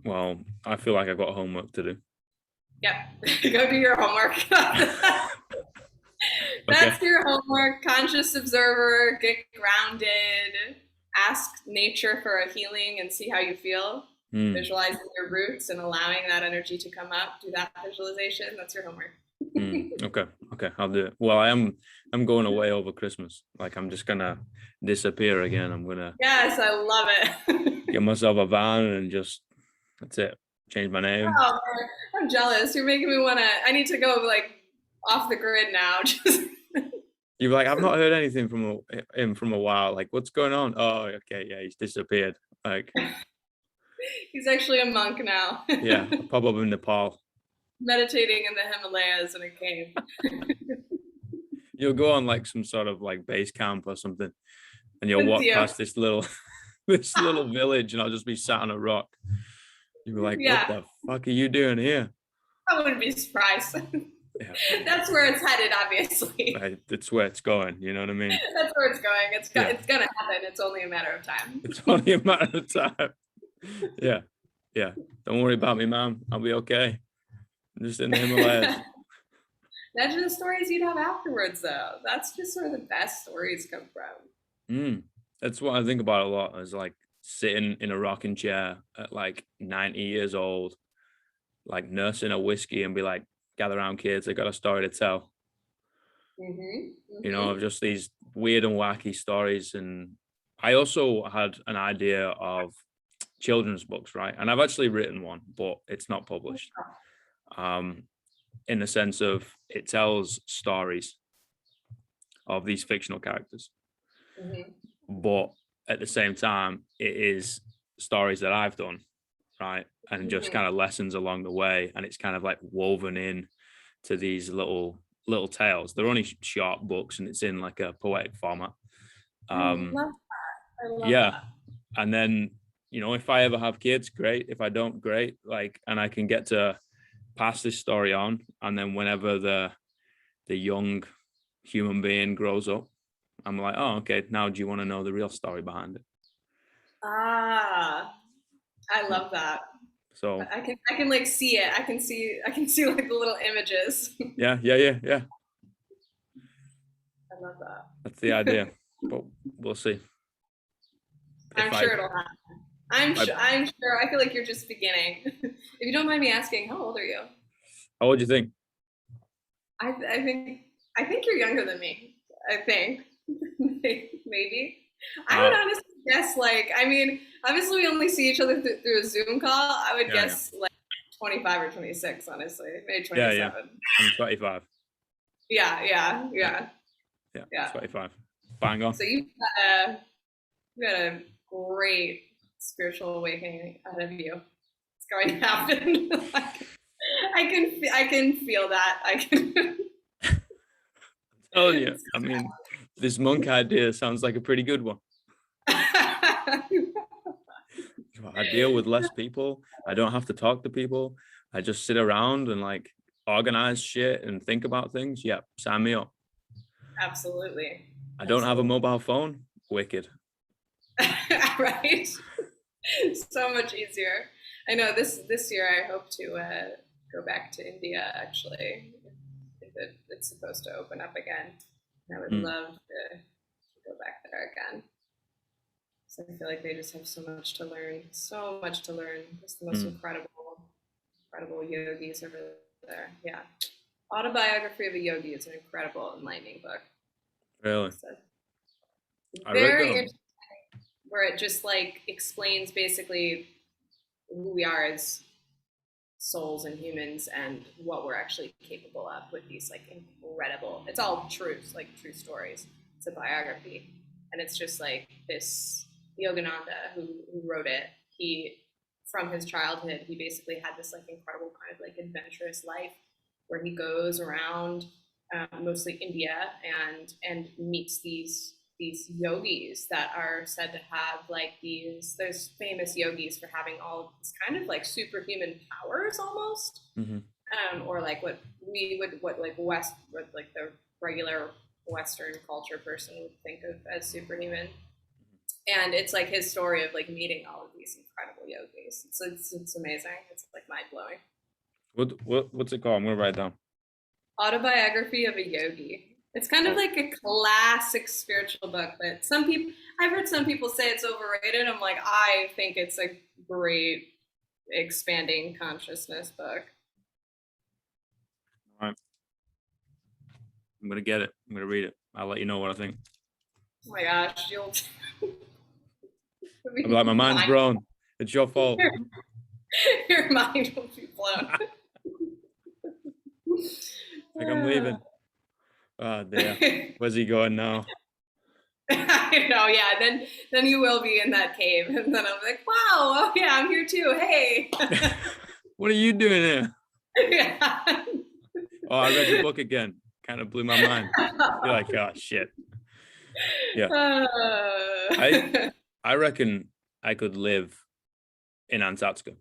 Well, I feel like I've got homework to do. Yep. Go do your homework. That's your homework. Conscious observer, get grounded, ask nature for a healing and see how you feel. Visualizing your roots and allowing that energy to come up. Do that visualization. That's your homework. Okay, I'll do it. Well, I'm going away over Christmas. Like I'm just gonna disappear again. I'm gonna Yes, I love it. get myself a van and that's it. Change my name. Oh, man, I'm jealous. You're making me I need to go like off the grid now. You're like, I've not heard anything from him from a while. Like, what's going on? Oh, okay, yeah, he's disappeared. Like, he's actually a monk now. Yeah, I'll pop up in Nepal. Meditating in the Himalayas in a cave. You'll go on like some sort of like base camp or something, and you'll walk past this little village, and I'll just be sat on a rock. You'll be like, what the fuck are you doing here? I wouldn't be surprised. Yeah. That's where it's headed, obviously. Right, that's where it's going. You know what I mean? That's where it's going. It's gonna happen. It's only a matter of time. It's only a matter of time. Yeah. Yeah. Don't worry about me, mom. I'll be okay. I'm just in the Himalayas. Imagine the stories you'd have afterwards, though. That's just where the best stories come from. Mm. That's what I think about a lot, is like sitting in a rocking chair at like 90 years old, like nursing a whiskey and be like, gather around kids, I got a story to tell. Of just these weird and wacky stories. And I also had an idea of children's books, right? And I've actually written one, but it's not published. In the sense of it tells stories of these fictional characters, but at the same time, it is stories that I've done, right? And just kind of lessons along the way, and it's kind of like woven in to these little tales. They're only short books, and it's in like a poetic format. I love that. I love Yeah, that. and then if I ever have kids, great. If I don't, great. Like, and I can get to pass this story on, and then whenever the young human being grows up, I'm like, oh, okay, now do you want to know the real story behind it? Ah, I love that. So I can like see it. I can see like the little images. yeah. I love that. That's the idea, but we'll see. I'm If I, sure it'll happen. I'm I sure. I'm sure. I feel like you're just beginning. If you don't mind me asking, how old are you? how would you think? I think you're younger than me. I think maybe. I would Uh, honestly guess like I mean, obviously we only see each other through a Zoom call. I would yeah, guess like 25 or 26, honestly, maybe yeah. 27. I'm 25. Yeah, yeah, Yeah, yeah, yeah, yeah. 25. Bang on. So you've got a great spiritual awakening ahead of you. It's going to happen. Like, I can feel that. I can. Oh yeah. I mean, this monk idea sounds like a pretty good one. I deal with less people. I don't have to talk to people. I just sit around and like organize shit and think about things. Yeah, sign me up. Absolutely. I don't have a Absolutely. mobile phone. Wicked. Right. So much easier. I know this year I hope to go back to India. Actually, it's supposed to open up again. I would Mm, love to go back there again. So I feel like they just have so much to learn. So much to learn. Just the most mm. incredible yogis over there. Yeah. Autobiography of a Yogi is an incredible enlightening book. Really? So I read very them. interesting, where it just like explains basically who we are as souls and humans and what we're actually capable of with these like incredible, it's all truths, like true stories. It's a biography. And it's just like this Yogananda who wrote it, he from his childhood, he basically had this like incredible kind of like adventurous life where he goes around mostly India and meets these yogis that are said to have like these. There's famous yogis for having all of these kind of like superhuman powers almost, Mm-hmm. or like what like what like the regular Western culture person would think of as superhuman. And it's like his story of like meeting all of these incredible yogis. It's amazing. It's like mind blowing. What's it called? I'm gonna write it down. Autobiography of a Yogi. It's kind of Oh, like a classic spiritual book, but I've heard some people say it's overrated. I'm like, I think it's a great expanding consciousness book. all right. I'm gonna get it. I'm gonna read it. I'll let you know what I think. Oh my gosh, you'll I'll be like, my mind's mind, blown. It's your fault. your mind will be blown. Like, I'm leaving. Oh dear. Where's he going now? I know, yeah. Then you will be in that cave, and then I'm like, wow, oh yeah, I'm here too. Hey, What are you doing here? yeah. Oh, I read your book again. Kind of blew my mind. You're like, oh shit. Yeah. I Uh, I reckon I could live in Antarctica.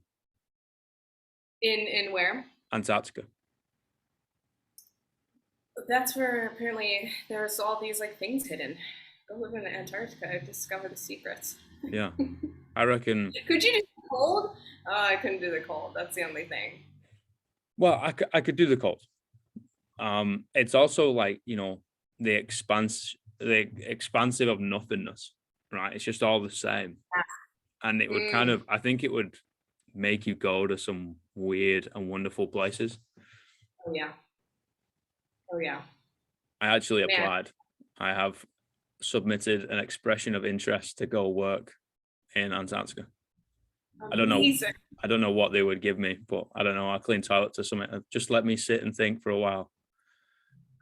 in where? Antarctica. That's where apparently there's all these like things hidden. Go live in Antarctica, discover the secrets. Yeah. I reckon Could you do cold? Oh, I couldn't do the cold. That's the only thing. Well, I could do the cold. It's also like, the expansive of nothingness, right? It's just all the same. And it would kind Mm. of, I think it would make you go to some weird and wonderful places. Oh yeah. Oh yeah. I actually Man, applied. I have submitted an expression of interest to go work in Antarctica. I don't know. amazing. I don't know what they would give me, but I don't know. I'll clean toilets or something. Just let me sit and think for a while.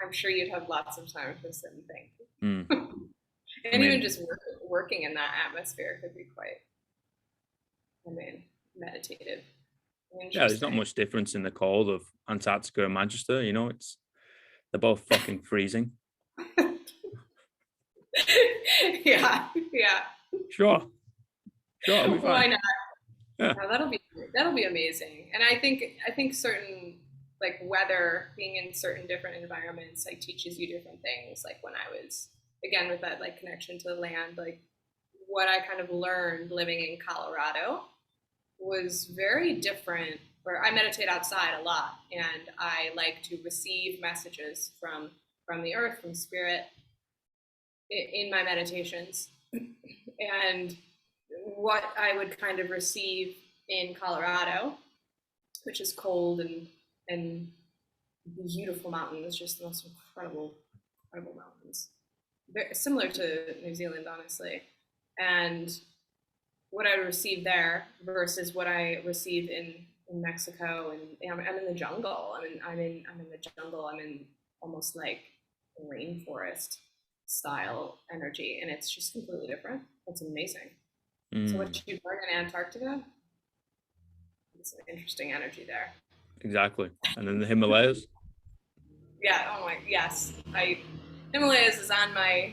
I'm sure you'd have lots of time to sit and think. Mm. I And even mean, just working in that atmosphere could be quite, I mean, meditative. yeah, there's not Interesting. much difference in the cold of Antarctica and Manchester. They're both fucking freezing. Yeah, yeah. Sure, it'll be Why fine. not? Yeah. Yeah, that'll be amazing. And I think certain like weather, being in certain different environments, like teaches you different things. Like when I was again with that like connection to the land, like what I kind of learned living in Colorado was very different. Where I meditate outside a lot, and I like to receive messages from the earth, from spirit, in my meditations. And what I would kind of receive in Colorado, which is cold and beautiful mountains, just the most incredible mountains. Very similar to New Zealand, honestly. And what I receive there versus what I receive in Mexico, and I'm in the jungle. I'm in the jungle. I'm in almost like rainforest style energy, and it's just completely different. It's amazing. So Mm, what you learn in Antarctica, it's an interesting energy there. exactly. And then the Himalayas. Yeah. Oh my. Yes. I Himalayas is on my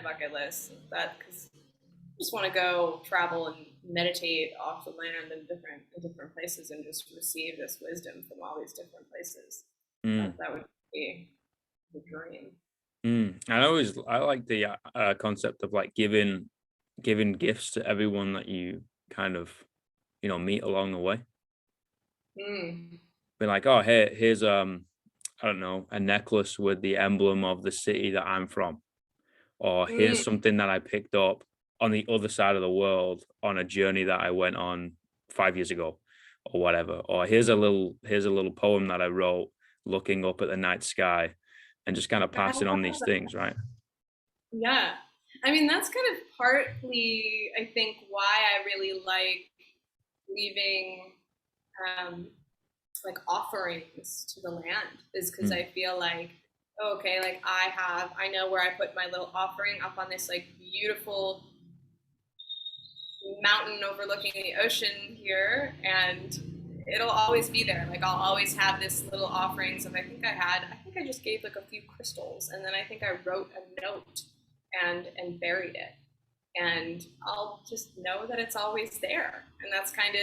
bucket list. That because I just want to go travel and meditate off the land in different places and just receive this wisdom from all these different places. Mm, That would be the dream. I like the concept of like giving gifts to everyone that you kind of meet along the way. Mm. Be like, oh, here's I don't know, a necklace with the emblem of the city that I'm from, or here's Mm. something that I picked up on the other side of the world on a journey that I went on 5 years ago, or whatever. Or here's a little poem that I wrote looking up at the night sky, and just kind of passing on these things, right? Yeah. I mean, that's kind of partly, I think, why I really like leaving um, like offerings to the land is because Mm, I feel like, oh, okay, like I know where I put my little offering up on this like beautiful mountain overlooking the ocean here, and it'll always be there. Like I'll always have this little offerings of I think I just gave like a few crystals, and then I think I wrote a note and buried it, and I'll just know that it's always there, and that's kind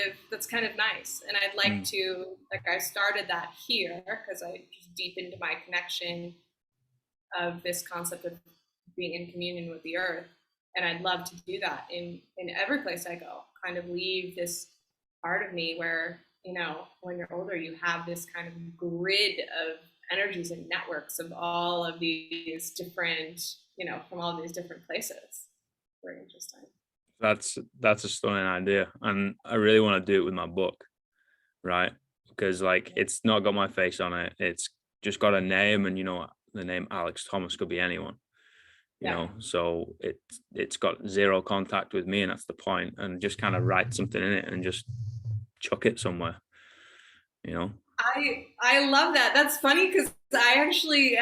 of nice. And I'd like mm, to like I started that here because I just deepened my connection of this concept of being in communion with the earth, and I'd love to do that in every place I go. Kind of leave this part of me where when you're older, you have this kind of grid of energies and networks of all of these different from all of these different places. Very interesting. that's a stunning idea, and I really want to do it with my book, right? Because like it's not got my face on it. It's just got a name, and the name Alex Thomas could be anyone. Yeah. So it's got zero contact with me, and that's the point. And just kind of write something in it and just chuck it somewhere. You know. I love that. That's funny because I actually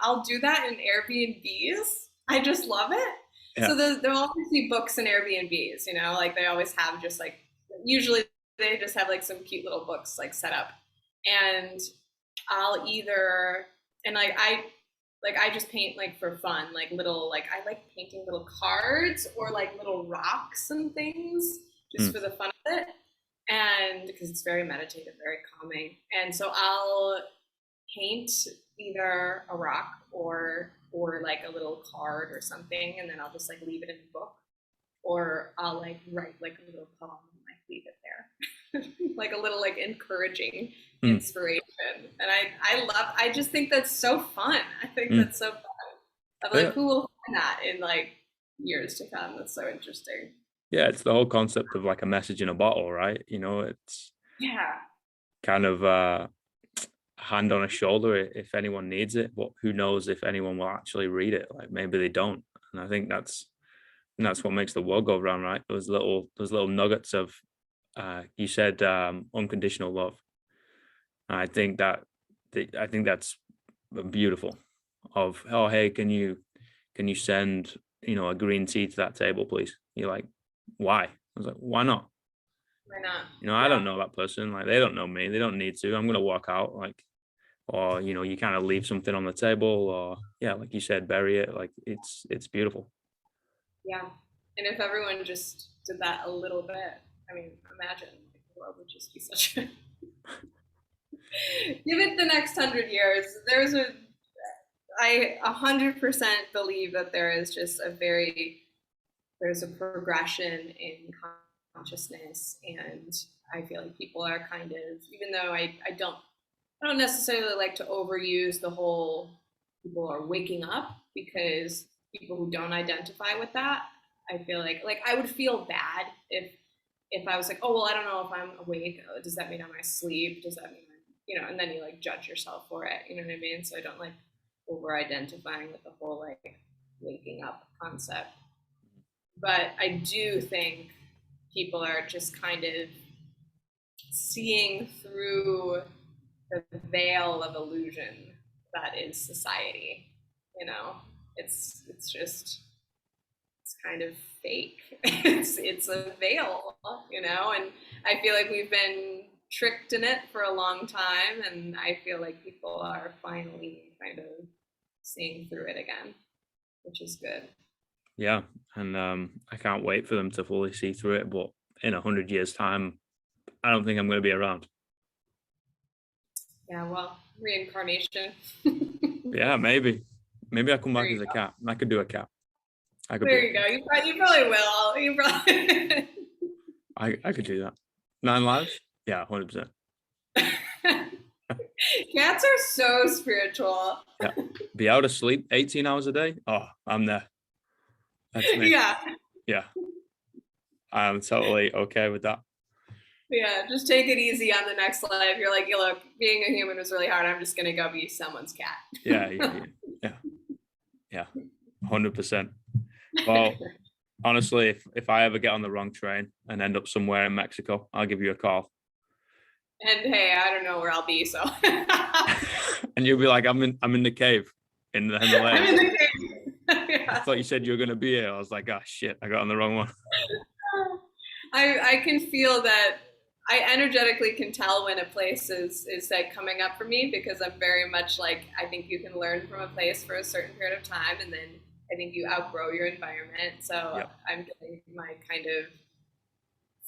I'll do that in Airbnbs. I just love it. Yeah. So there'll always be books in Airbnbs, like they always have just like usually they just have like some cute little books like set up. And I'll either and like I just paint like for fun, like little like I like painting little cards or like little rocks and things just Mm, for the fun of it, and because it's very meditative, very calming. And so I'll paint either a rock or like a little card or something, and then I'll just like leave it in the book, or I'll like write like a little poem leave it there. Like a little like encouraging Mm. inspiration. And I just think that's so fun. I think Mm. that's so fun. I'm like, Yeah. who will find that in like years to come? That's so interesting. Yeah, it's the whole concept of like a message in a bottle, right? You know, it's Yeah. kind of hand on a shoulder if anyone needs it, but who knows if anyone will actually read it? Like maybe they don't. And I think that's what makes the world go round, right? Those little nuggets of you said unconditional love. And I think that's beautiful. Of, oh hey, can you send a green tea to that table, please? You're like, why? I was like, why not? Why not? I don't Yeah. know that person. Like they don't know me. They don't need to. I'm gonna walk out. Like, or you kind of leave something on the table, or yeah, like you said, bury it. Like it's beautiful. Yeah. And if everyone just did that a little bit, I mean, imagine like, the world would just be such a give it the next 100 years. I 100% believe that there's a progression in consciousness, and I feel like people are kind of, even though I don't necessarily like to overuse the whole people are waking up, because people who don't identify with that, I feel like I would feel bad if I was like, oh well, I don't know if I'm awake. Does that mean I'm asleep? Does that mean and then you like judge yourself for it. You know what I mean? So I don't like over identifying with the whole like waking up concept. But I do think people are just kind of seeing through the veil of illusion that is society. You know, it's kind of fake. It's a veil, and I feel like we've been tricked in it for a long time, and I feel like people are finally kind of seeing through it again, which is good. Yeah, and I can't wait for them to fully see through it. But in 100 years' time, I don't think I'm going to be around. Yeah, well, reincarnation. Yeah, maybe I come There back you as a go. cat. I could do a cat. I could be There a you cat. go. You probably will. You probably. I could do that. 9 lives? Yeah, 100%. Cats are so spiritual. Yeah, be out of sleep 18 hours a day. Oh, I'm there. That's me. Yeah, Yeah, I'm totally okay with that. yeah. Just take it easy on the next life. You're like, look, being a human was really hard. I'm just gonna go be someone's cat. Yeah, yeah, yeah, 100%. Well, honestly, if I ever get on the wrong train and end up somewhere in Mexico, I'll give you a call. And hey, I don't know where I'll be, so And you'll be like, I'm in the cave in the I'm Himalayas. in the cave. I Yeah. thought you said you were gonna be here. I was like, ah, shit, I got on the wrong one. I can feel that. I energetically can tell when a place is like coming up for me, because I'm very much like, I think you can learn from a place for a certain period of time, and then I think you outgrow your environment. So Yeah, I'm getting my kind of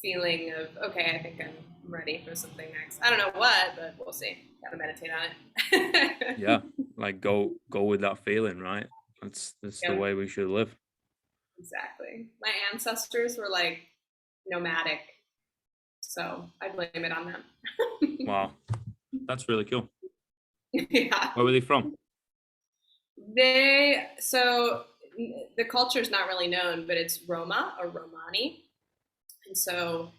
feeling of, okay, I think I'm ready for something next. I don't know what, but we'll see. Gotta meditate on yeah. it. Like go with that feeling, right? That's the Yeah, way we should live. exactly. My ancestors were like nomadic, so I blame it on them. Wow, that's really cool. Yeah. Where were they from? So the culture is not really known, but it's Roma or Romani. And so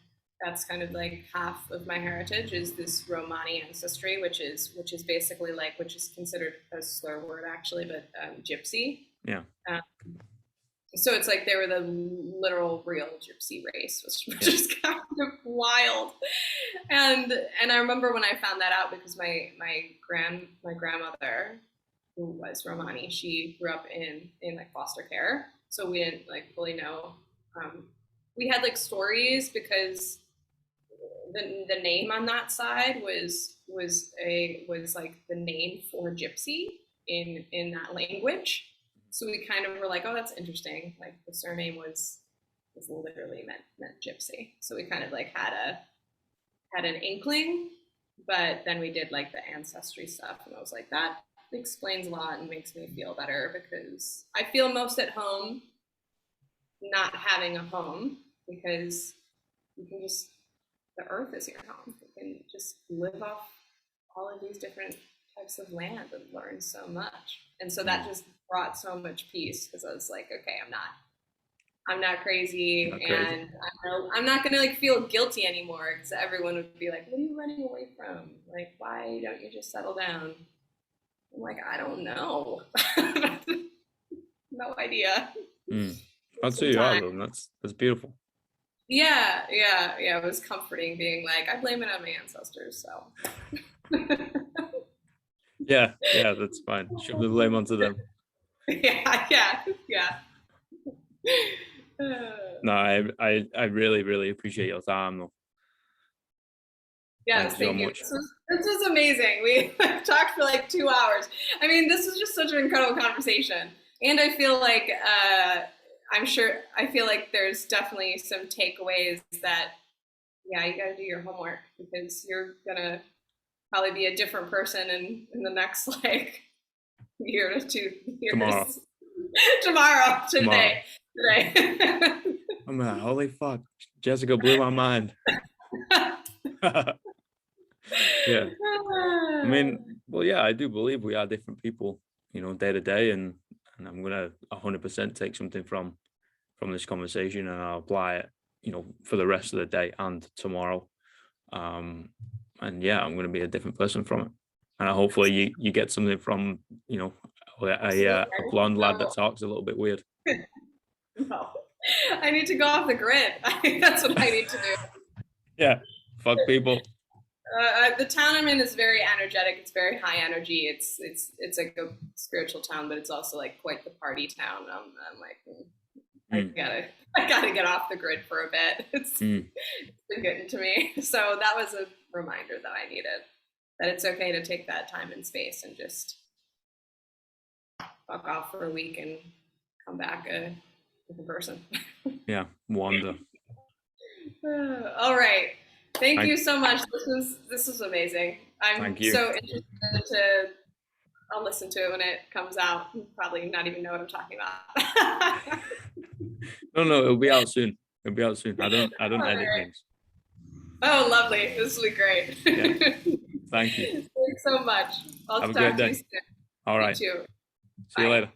that's kind of like half of my heritage is this Romani ancestry, which is basically like, which is considered a slur word actually, but gypsy. Yeah, Um, so it's like they were the literal real gypsy race, which yeah, is kind of wild. And I remember when I found that out, because my grandmother, who was Romani, she grew up in like foster care, so we didn't like fully know. Um, we had like stories, because the name on that side was like the name for gypsy in that language. So we kind of were like, oh, that's interesting. Like the surname was literally meant gypsy. So we kind of like had an inkling, but then we did like the ancestry stuff, and I was like, that explains a lot and makes me feel better, because I feel most at home not having a home, because you can just the earth is your home. You can just live off all of these different types of land and learn so much. And so that just brought so much peace, because I was like, okay, I'm not crazy, Not crazy. and I'm not gonna like feel guilty anymore, because everyone would be like, what are you running away from? Like, why don't you just settle down? I'm like, I don't know. No idea. That's who you are, though. That's beautiful. Yeah. It was comforting being like, I blame it on my ancestors. So Yeah, that's fine. Shove the blame onto them. yeah. No, I really, really appreciate your time, though. Yes, Thank you so thank you. much. This was amazing. We talked for like 2 hours. I mean, this was just such an incredible conversation. And I feel like, I feel like there's definitely some takeaways that, yeah, you got to do your homework, because you're going to probably be a different person in the next like year to 2 years. Tomorrow. Today. I'm like, holy fuck, Jessica blew my mind. Yeah. I mean, well, yeah, I do believe we are different people, day to day, and I'm gonna 100% take something from this conversation, and I'll apply it, for the rest of the day and tomorrow. And yeah, I'm gonna be a different person from it. And hopefully you get something from, a blonde lad that talks a little bit weird. No, I need to go off the grid. I think that's what I need to do. Yeah, fuck people. The town I'm in is very energetic. It's very high energy. It's like a spiritual town, but it's also like quite the party town. I'm like, I gotta get off the grid for a bit. It's been getting to me. So that was a reminder that I needed, that it's okay to take that time and space and just fuck off for a week and come back a different person. Yeah, wonder. All right. Thank you so much. This was amazing. I'm so interested to. I'll listen to it when it comes out. Probably not even know what I'm talking about. No, it'll be out soon. I don't edit things. Oh, lovely. This will be great. Yeah. Thank you. Thanks so much. I'll Have a talk great to day. you soon. All right. You too. See you later.